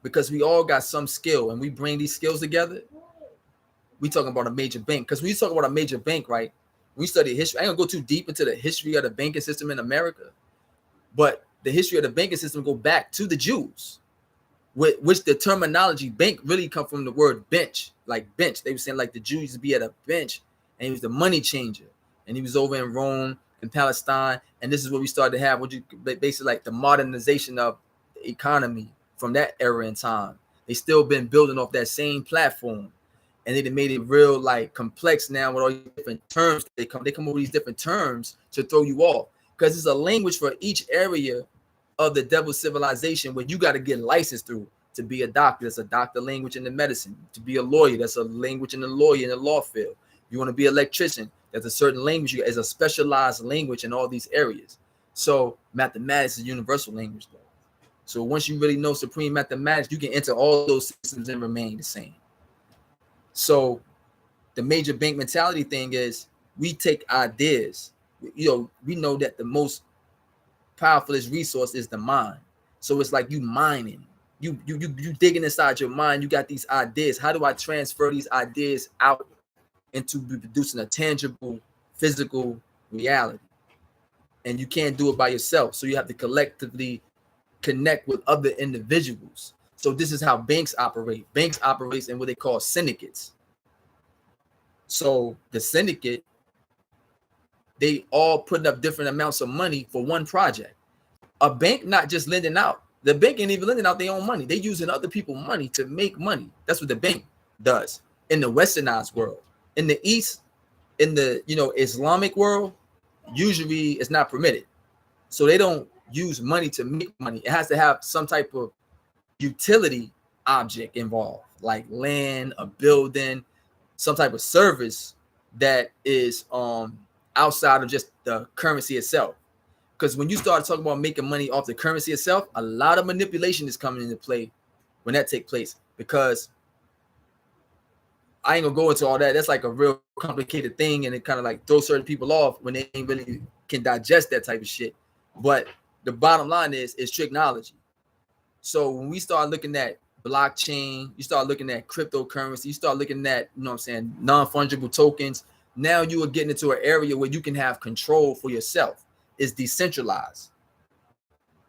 because we all got some skill and we bring these skills together. We talking about a major bank, because when you talk about a major bank, right? When we study history, I ain't gonna go too deep into the history of the banking system in America, but the history of the banking system go back to the Jews, which the terminology bank really come from the word bench, like bench. They were saying like the Jews used to be at a bench, and he was the money changer, and he was over in Rome and Palestine, and this is what we started to have, what you basically like the modernization of the economy from that era in time. They still been building off that same platform, and they made it real like complex now with all these different terms. They come up with these different terms to throw you off, because it's a language for each area of the devil's civilization where you got to get licensed through. To be a doctor, that's a doctor language in the medicine. To be a lawyer, that's a language in the lawyer in the law field. You want to be an electrician, there's a certain language, is a specialized language in all these areas. So mathematics is a universal language though. So once you really know supreme mathematics, you can enter all those systems and remain the same. So the major bank mentality thing is we take ideas. You know, we know that the most powerfulest resource is the mind. So it's like you mining. You digging inside your mind. You got these ideas. How do I transfer these ideas out into producing a tangible, physical reality? And you can't do it by yourself. So you have to collectively connect with other individuals. So this is how banks operate. Banks operate in what they call syndicates. So the syndicate, they all putting up different amounts of money for one project. A bank not just lending out. The bank ain't even lending out their own money. They using other people's money to make money. That's what the bank does in the westernized world. In the East, in the Islamic world, usually it's not permitted. So they don't use money to make money. It has to have some type of utility object involved, like land, a building, some type of service that is outside of just the currency itself. Because when you start talking about making money off the currency itself, a lot of manipulation is coming into play when that takes place. Because I ain't gonna go into all that. That's like a real complicated thing, and it kind of like throws certain people off when they ain't really can digest that type of shit. But the bottom line is technology. So when we start looking at blockchain, you start looking at cryptocurrency, you start looking at, you know what I'm saying, non-fungible tokens. Now you are getting into an area where you can have control for yourself. It's decentralized.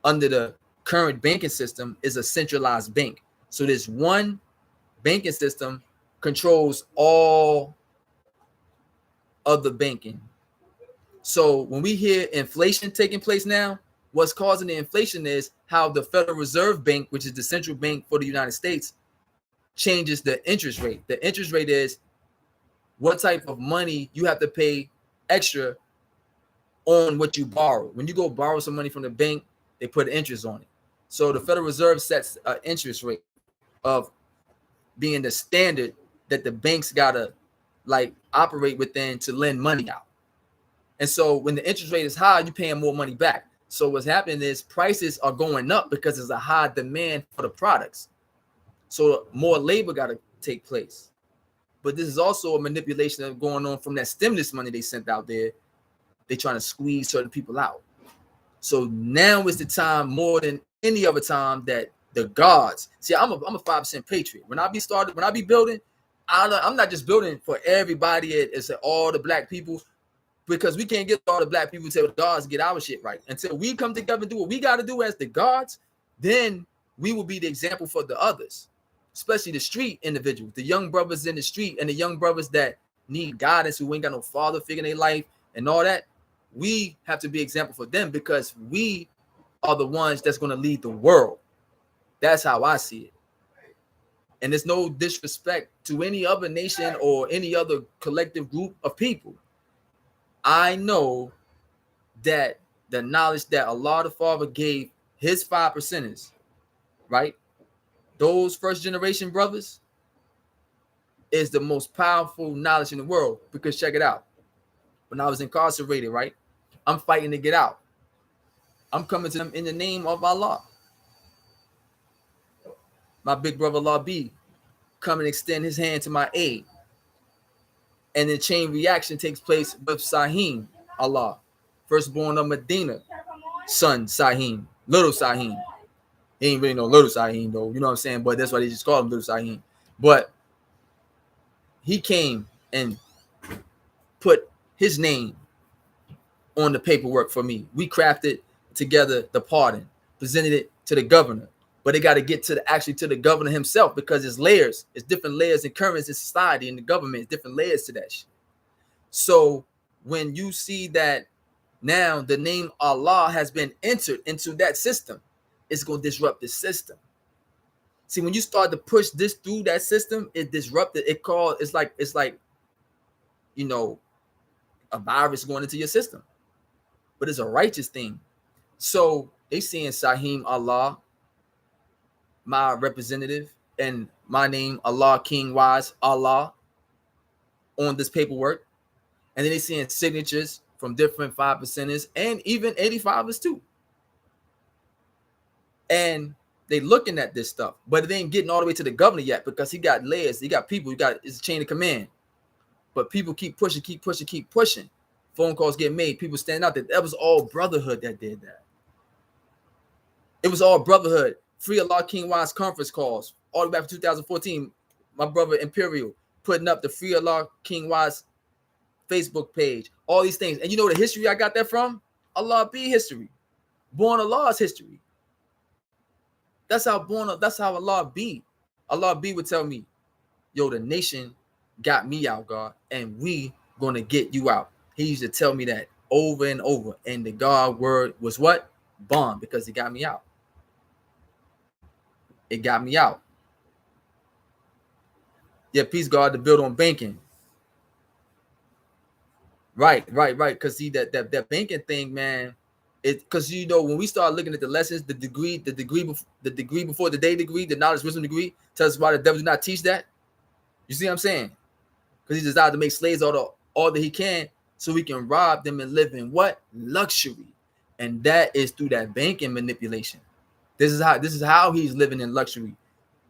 Under the current banking system is a centralized bank. So this one banking system controls all of the banking. So when we hear inflation taking place now, what's causing the inflation is how the Federal Reserve Bank, which is the central bank for the United States, changes the interest rate. The interest rate is what type of money you have to pay extra on what you borrow. When you go borrow some money from the bank, they put interest on it. So the Federal Reserve sets an interest rate of being the standard that the banks gotta like operate within to lend money out. And so when the interest rate is high, you're paying more money back. So what's happening is prices are going up because there's a high demand for the products. So more labor got to take place. But this is also a manipulation that's going on from that stimulus money they sent out there. They're trying to squeeze certain people out. So now is the time more than any other time that the gods. See, I'm a 5% patriot. When I be building, I'm not just building for everybody. It's all the black people. Because we can't get all the black people to tell the gods get our shit right. Until we come together and do what we got to do as the gods, then we will be the example for the others, especially the street individuals, the young brothers in the street and the young brothers that need guidance, who ain't got no father figure in their life and all that. We have to be example for them because we are the ones that's going to lead the world. That's how I see it. And there's no disrespect to any other nation or any other collective group of people. I know that the knowledge that Allah the Father gave his 5%ers, right? Those first generation brothers is the most powerful knowledge in the world. Because check it out. When I was incarcerated, right? I'm fighting to get out. I'm coming to them in the name of Allah. My big brother Allah B come and extend his hand to my aid. And the chain reaction takes place with Sahim Allah, firstborn of Medina, son Sahim, little Sahim. He ain't really no little Sahim though, you know what I'm saying? But that's why they just call him little Sahim. But he came and put his name on the paperwork for me. We crafted together the pardon, presented it to the governor. But it got to get to the governor himself because it's layers. It's different layers and currents in society and the government. It's different layers to that shit. So when you see that now the name Allah has been entered into that system, it's going to disrupt the system. See, when you start to push this through that system, it disrupted. It's like, you know, a virus going into your system. But it's a righteous thing. So they seeing Sahim Allah, my representative, and my name, Allah King Wize, Allah, on this paperwork. And then they seeing signatures from different 5%ers and even 85ers too. And they looking at this stuff, but it ain't getting all the way to the governor yet because he got layers, he got people, it's a chain of command. But people keep pushing. Phone calls get made, people stand out. That was all brotherhood that did that. It was all brotherhood. Free Allah King Wize conference calls all the way back to 2014. My brother Imperial putting up the Free Allah King Wize Facebook page, all these things. And you know the history I got that from? Allah B history. Born Allah's history. That's how Allah B. Allah B would tell me, yo, the nation got me out, God, and we gonna get you out. He used to tell me that over and over. And the God word was what? Bond, because it got me out. It got me out. Yeah, peace, God, to build on banking. Right. Because see that banking thing, man. It because when we start looking at the lessons, the degree before the day degree, the knowledge wisdom degree, tells us why the devil did not teach that. You see what I'm saying? Because he desired to make slaves all that he can, so he can rob them and live in what? Luxury. And that is through that banking manipulation. This is how he's living in luxury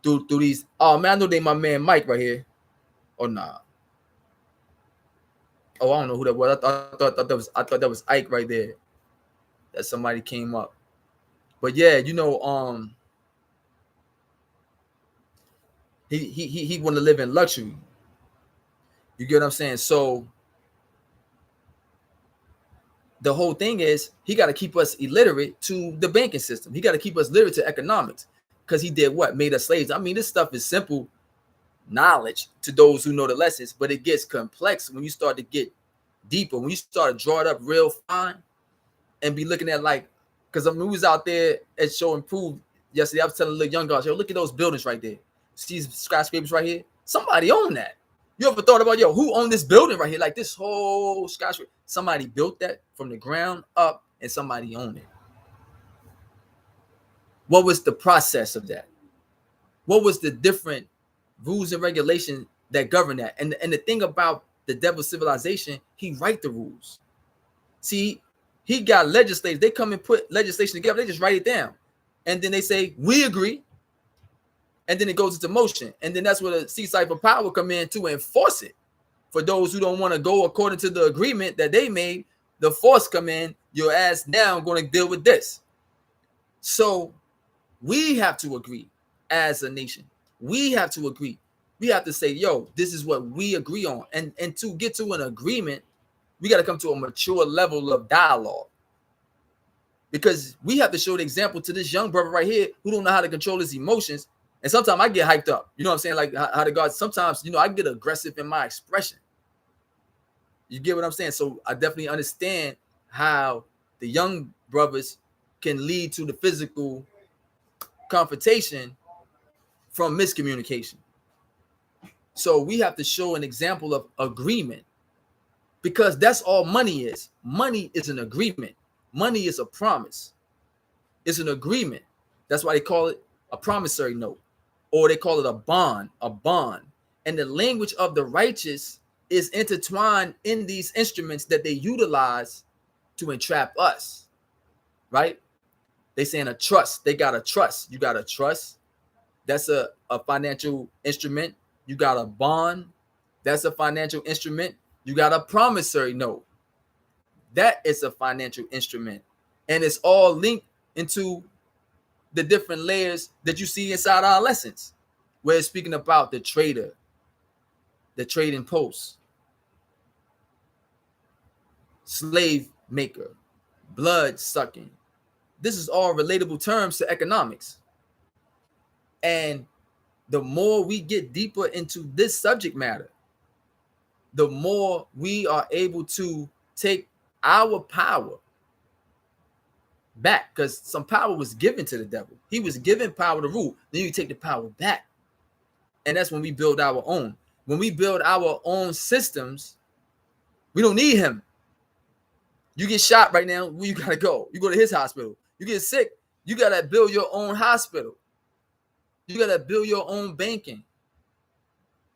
through these. Oh man, I know they my man Mike right here. Oh nah. Oh, I don't know who that was. I thought that was Ike right there. That somebody came up. But yeah, he want to live in luxury. You get what I'm saying? So the whole thing is he got to keep us illiterate to the banking system. He got to keep us literate to economics, because he did what? Made us slaves. I mean, this stuff is simple knowledge to those who know the lessons, but it gets complex when you start to get deeper, when you start to draw it up real fine and be looking at, like, because we was out there at Show Improve yesterday. I was telling little young guys, yo, look at those buildings right there. See these skyscrapers right here? Somebody owned that. You ever thought about, who owned this building right here? Like this whole skyscraper. Somebody built that from the ground up and somebody owned it. What was the process of that? What was the different rules and regulations that govern that? And the thing about the devil's civilization, he write the rules. See, he got legislators. They come and put legislation together. They just write it down. And then they say, we agree. And then it goes into motion. And then that's where the seaside for power come in to enforce it. For those who don't want to go according to the agreement that they made, the force come in, your ass now going to deal with this. So we have to agree as a nation. We have to agree. We have to say, yo, this is what we agree on. And to get to an agreement, we got to come to a mature level of dialogue. Because we have to show the example to this young brother right here who don't know how to control his emotions. And sometimes I get hyped up. You know what I'm saying? Like how the God, sometimes, I get aggressive in my expression. You get what I'm saying? So I definitely understand how the young brothers can lead to the physical confrontation from miscommunication. So we have to show an example of agreement, because that's all money is. Money is an agreement. Money is a promise. It's an agreement. That's why they call it a promissory note, or they call it a bond, And the language of the righteous is intertwined in these instruments that they utilize to entrap us, right? They saying a trust. They got a trust. You got a trust. That's a financial instrument. You got a bond. That's a financial instrument. You got a promissory note. That is a financial instrument. And it's all linked into the different layers that you see inside our lessons, where it's speaking about the trader, the trading post, slave maker, blood sucking. This is all relatable terms to economics. And the more we get deeper into this subject matter, the more we are able to take our power back, because some power was given to the devil. He was given power to rule. Then you take the power back. And that's when we build our own. When we build our own systems, we don't need him. You get shot right now, where you gotta go? You go to his hospital. You get sick, you gotta build your own hospital. You gotta build your own banking.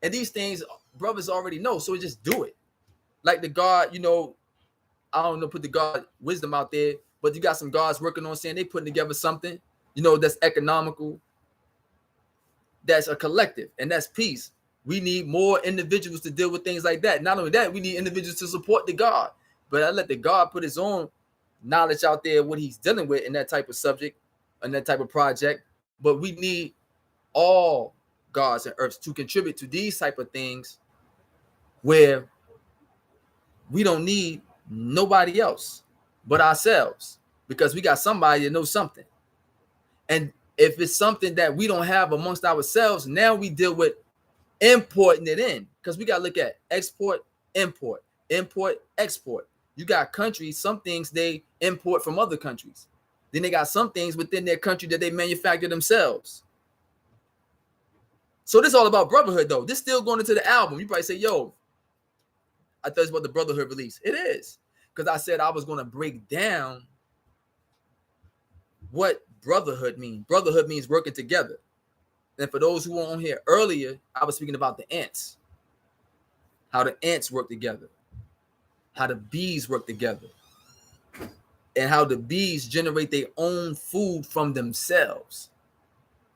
And these things brothers already know, so just do it. Like the God, I don't know, put the God wisdom out there, but you got some gods working on saying they putting together something, that's economical, that's a collective, and that's peace. We need more individuals to deal with things like that. Not only that, we need individuals to support the God. But I let the God put his own knowledge out there, what he's dealing with in that type of subject and that type of project. But we need all gods and earths to contribute to these type of things, where we don't need nobody else but ourselves, because we got somebody that knows something. And if it's something that we don't have amongst ourselves, now we deal with importing it in, because we got to look at export, import, export. You got countries, some things they import from other countries. Then they got some things within their country that they manufacture themselves. So this is all about brotherhood, though. This still going into the album. You probably say, yo, I thought it's about the Brotherhood release. It is. Because I said I was going to break down what brotherhood means. Brotherhood means working together. And for those who were on here earlier, I was speaking about the ants. How the ants work together. How the bees work together. And how the bees generate their own food from themselves.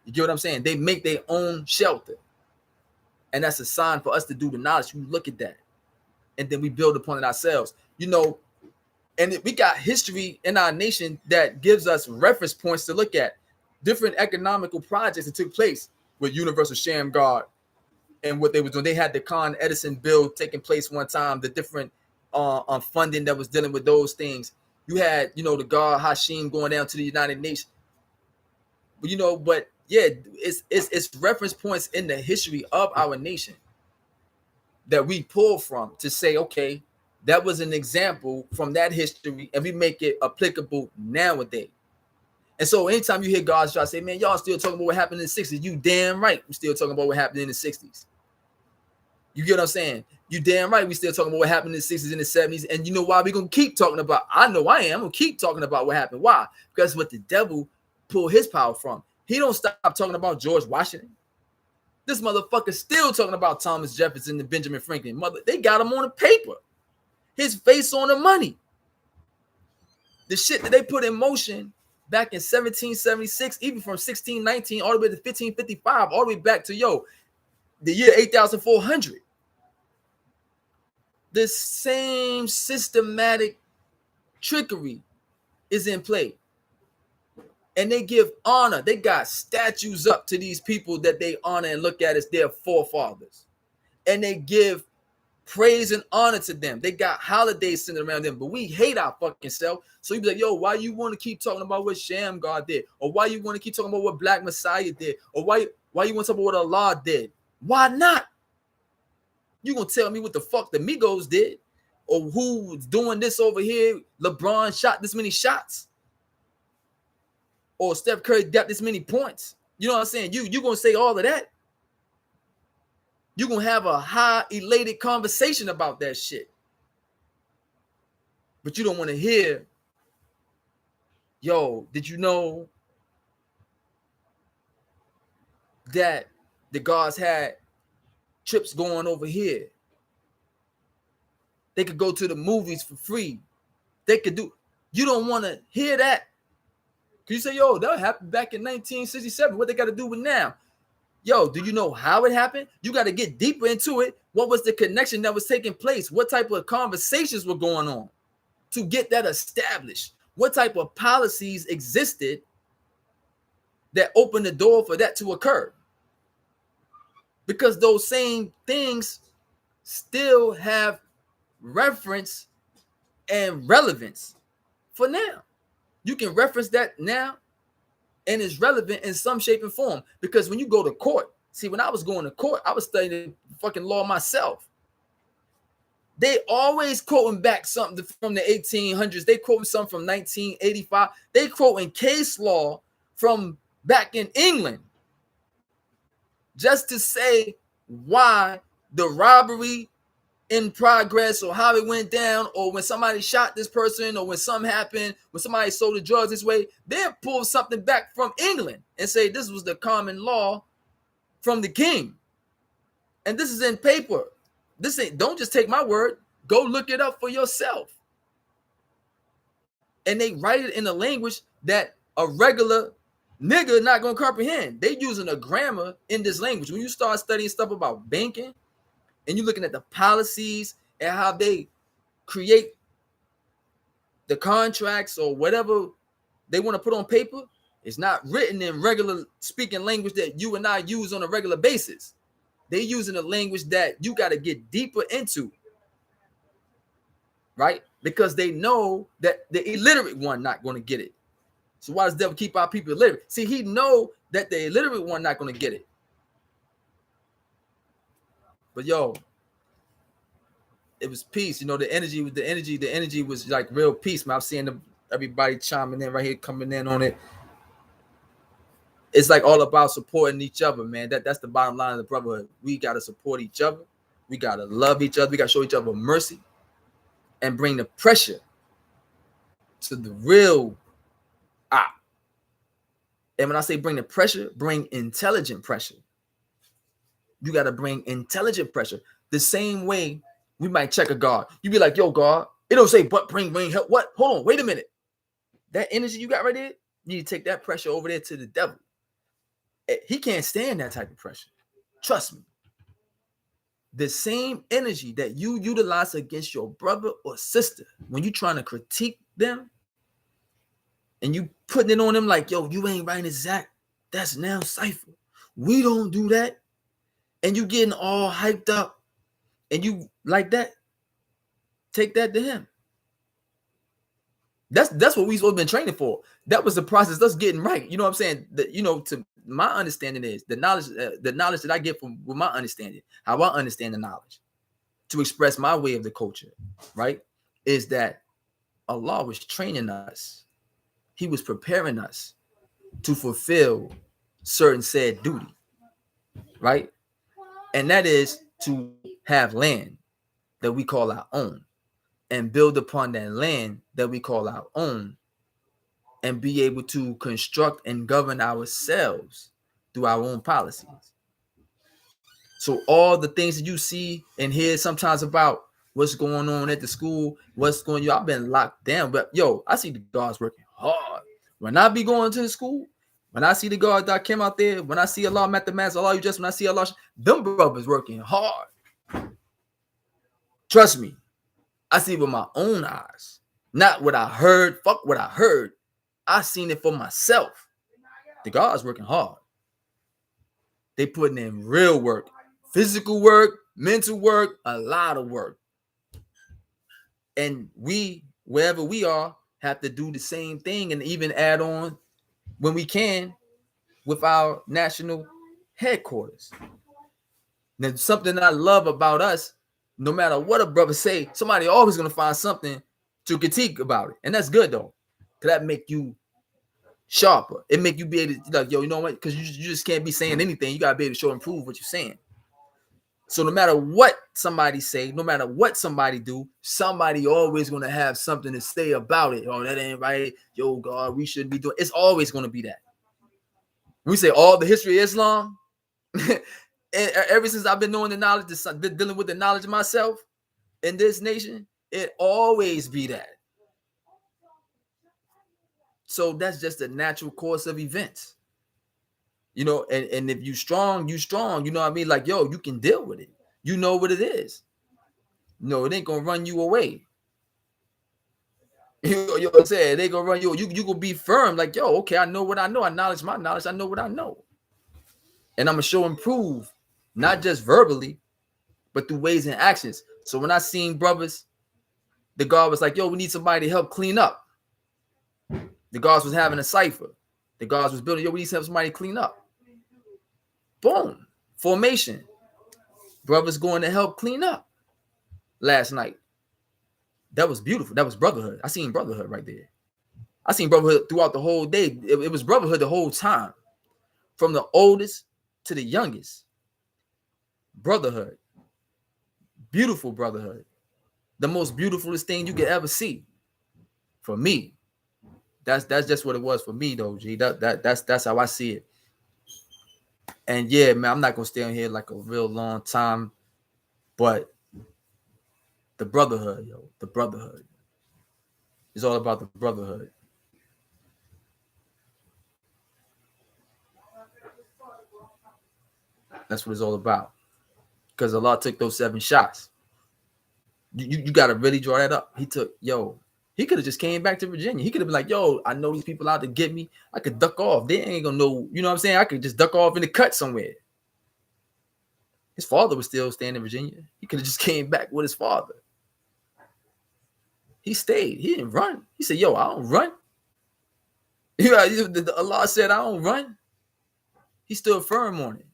You get what I'm saying? They make their own shelter. And that's a sign for us to do the knowledge. We look at that. And then we build upon it ourselves. You know, and we got history in our nation that gives us reference points to look at. Different economical projects that took place with Universal Sham Guard and what they were doing. They had the Con Edison bill taking place one time, the different funding that was dealing with those things. You had, you know, the God Hashim going down to the United Nations. You know, but yeah, it's reference points in the history of our nation that we pull from to say, okay, that was an example from that history, and we make it applicable nowadays. And so anytime you hear God try to say, man, y'all still talking about what happened in the 60s, you damn right we're still talking about what happened in the 60s. You get what I'm saying? You damn right we still talking about what happened in the 60s and the 70s. And you know why we're going to keep talking about, I know I am going to keep talking about what happened. Why? Because what the devil pulled his power from. He don't stop talking about George Washington. This motherfucker still talking about Thomas Jefferson and Benjamin Franklin. They got him on the paper. His face on the money. The shit that they put in motion back in 1776, even from 1619 all the way to 1555, all the way back to, the year 8400. The same systematic trickery is in play. And they give honor. They got statues up to these people that they honor and look at as their forefathers. And they give praise and honor to them. They got holidays centered around them, but we hate our fucking self. So you be like, yo, why you want to keep talking about what Sham God did? Or why you want to keep talking about what Black Messiah did? Or why you want to talk about what Allah did? Why not? You gonna tell me what the fuck the Migos did? Or who's doing this over here? LeBron shot this many shots. Or Steph Curry got this many points. You know what I'm saying? You gonna say all of that? You're going to have a high elated conversation about that shit. But you don't want to hear, yo, did you know that the gods had trips going over here? They could go to the movies for free. They could do, you don't want to hear that. Because you say, yo, that happened back in 1967. What they got to do with now? Yo, do you know how it happened? You got to get deeper into it. What was the connection that was taking place? What type of conversations were going on to get that established? What type of policies existed that opened the door for that to occur? Because those same things still have reference and relevance for now. You can reference that now. And it's relevant in some shape and form. Because when you go to court, see, when I was going to court, I was studying fucking law myself. They always quoting back something from the 1800s. They quoting something from 1985. They quoting case law from back in England. Just to say why the robbery in progress, or how it went down, or when somebody shot this person, or when something happened, when somebody sold the drugs this way, they'll pull something back from England and say this was the common law from the king. And this is in paper. This ain't, don't just take my word. Go look it up for yourself. And they write it in a language that a regular nigga not gonna comprehend. They using a grammar in this language. When you start studying stuff about banking, and you're looking at the policies and how they create the contracts or whatever they want to put on paper, it's not written in regular speaking language that you and I use on a regular basis. They're using a language that you got to get deeper into, right? Because they know that the illiterate one not going to get it. So why does the devil keep our people illiterate? See, he know that the illiterate one not going to get it. But yo, it was peace. You know, the energy was like real peace, man. I'm seeing everybody chiming in right here, coming in on it. It's like all about supporting each other, man. That's the bottom line of the brotherhood. We got to support each other. We got to love each other. We got to show each other mercy and bring the pressure to the real op. And when I say bring the pressure, bring intelligent pressure. You got to bring intelligent pressure. The same way we might check a guard. You be like, yo, guard. It don't say, but bring help. What? Hold on. Wait a minute. That energy you got right there, you need to take that pressure over there to the devil. He can't stand that type of pressure. Trust me. The same energy that you utilize against your brother or sister when you're trying to critique them and you putting it on them like, yo, you ain't right exact. That's now cipher. We don't do that. And you getting all hyped up and you like that. Take that to him. That's what we supposed to been training for. That was the process. Us getting right. You know what I'm saying? That, you know, to my understanding is the knowledge that I get from with my understanding, how I understand the knowledge to express my way of the culture, right? Is that Allah was training us. He was preparing us to fulfill certain said duty, right? And that is to have land that we call our own and build upon that land that we call our own and be able to construct and govern ourselves through our own policies. So all the things that you see and hear sometimes about what's going on at the school, what's going on, I've been locked down. But yo, I see the guards working hard. When I be going to the school, when I see the guards that came out there, when I see Allah at the mass, Allah, you just when I see Allah, them brothers working hard. Trust me, I see it with my own eyes, not what I heard. Fuck what I heard. I seen it for myself. The guards working hard. They putting in real work, physical work, mental work, a lot of work. And we, wherever we are, have to do the same thing and even add on when we can with our national headquarters. Now, something I love about us, no matter what a brother say, somebody always going to find something to critique about it. And that's good, though, because that make you sharper. It make you be able to, like, yo, you know what? Because you just can't be saying anything. You got to be able to show and prove what you're saying. So no matter what somebody say, no matter what somebody do, somebody always going to have something to say about it. Oh, that ain't right. Yo, God, we shouldn't be doing. It's always going to be that. We say all the history of Islam. And ever since I've been knowing the knowledge, dealing with the knowledge of myself in this nation, it always be that. So that's just a natural course of events. You know, and if you strong, you strong. You know what I mean? Like, yo, you can deal with it. You know what it is. No, it ain't gonna run you away. You know what I'm saying? They gonna run you. You gonna be firm. Like, yo, okay, I know what I know. I acknowledge my knowledge. I know what I know. And I'm gonna show and prove, not just verbally, but through ways and actions. So when I seen brothers, the guard was like, yo, we need somebody to help clean up. The guards was having a cipher. The guards was building, yo, we need to have somebody clean up. Boom. Formation. Brothers going to help clean up last night. That was beautiful. That was brotherhood. I seen brotherhood right there. I seen brotherhood throughout the whole day. It was brotherhood the whole time. From the oldest to the youngest. Brotherhood. Beautiful brotherhood. The most beautifulest thing you could ever see. For me. That's just what it was for me, though, G. That's how I see it. And yeah, man, I'm not gonna stay on here like a real long time, but the brotherhood, yo, the brotherhood. It's all about the brotherhood. That's what it's all about. Because Allah took those 7 shots. You got to really draw that up. He took, yo, he could have just came back to Virginia. He could have been like, yo, I know these people out to get me. I could duck off. They ain't gonna know, you know what I'm saying? I could just duck off in the cut somewhere. His father was still staying in Virginia. He could have just came back with his father. He stayed. He didn't run. He said, yo, I don't run. Yeah, Allah said, I don't run. He stood firm on it.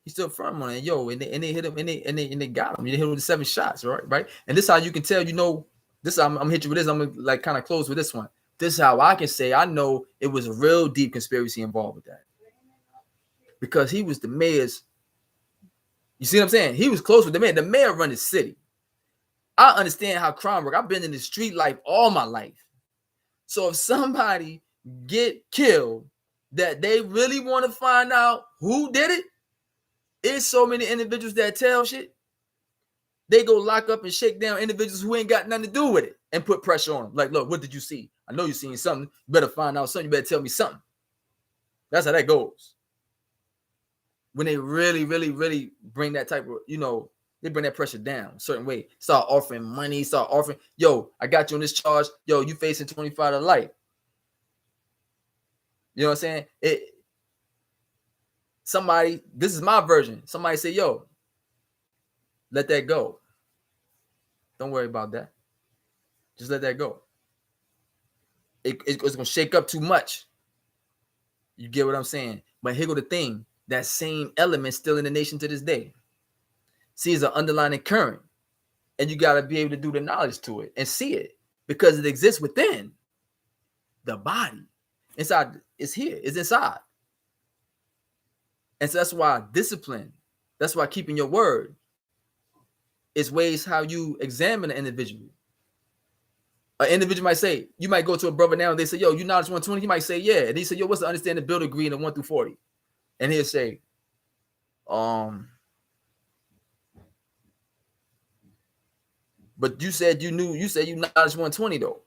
He stood firm on it. Yo, and they hit him, and they got him. They hit him with the 7 shots, right? And this is how you can tell, you know, this I'm gonna hit you with this. I'm gonna like kind of close with this one. This is how I can say I know it was a real deep conspiracy involved with that. Because he was the mayor's You see what I'm saying? He was close with the mayor. The mayor run the city. I understand how crime work. I've been in the street life all my life. So if somebody get killed that they really want to find out who did it, it's so many individuals that tell shit. They go lock up and shake down individuals who ain't got nothing to do with it and put pressure on them. Like, look, what did you see? I know you seen something. You better find out something. You better tell me something. That's how that goes. When they really, really, really bring that type of, they bring that pressure down a certain way. Start offering money, start offering, yo, I got you on this charge. Yo, you facing 25 to life. You know what I'm saying? Somebody, this is my version. Somebody say, yo, let that go. Don't worry about that. Just let that go. It's going to shake up too much. You get what I'm saying? But here go the thing. That same element still in the nation to this day. See, it's an underlying current. And you got to be able to do the knowledge to it and see it. Because it exists within the body. Inside, it's here. It's inside. And so that's why discipline, that's why keeping your word is ways how you examine an individual. An individual might say, you might go to a brother now and they say, yo, you knowledge 120? He might say, yeah. And he say, yo, what's the understanding build degree in the 1 through 40? And he'll say, but you said you knowledge 120 though.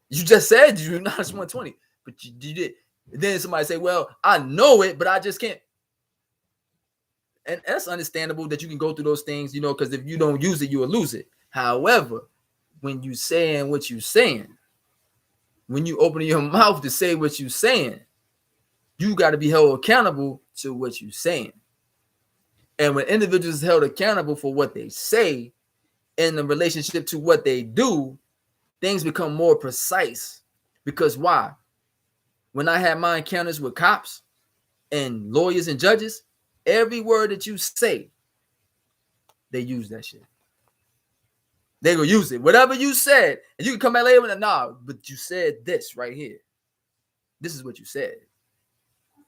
You just said you knowledge 120, but you did. Then somebody say, well, I know it, but I just can't. And that's understandable that you can go through those things, because if you don't use it, you will lose it. However, when you saying what you saying, when you open your mouth to say what you saying, you got to be held accountable to what you saying. And when individuals are held accountable for what they say in the relationship to what they do, things become more precise. Because why? When I had my encounters with cops and lawyers and judges, every word that you say, they use that shit. They gonna use it. Whatever you said, and you can come back later and nah, but you said this right here. This is what you said.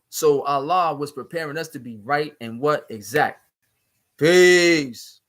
So Allah was preparing us to be right and what? Exact. Peace.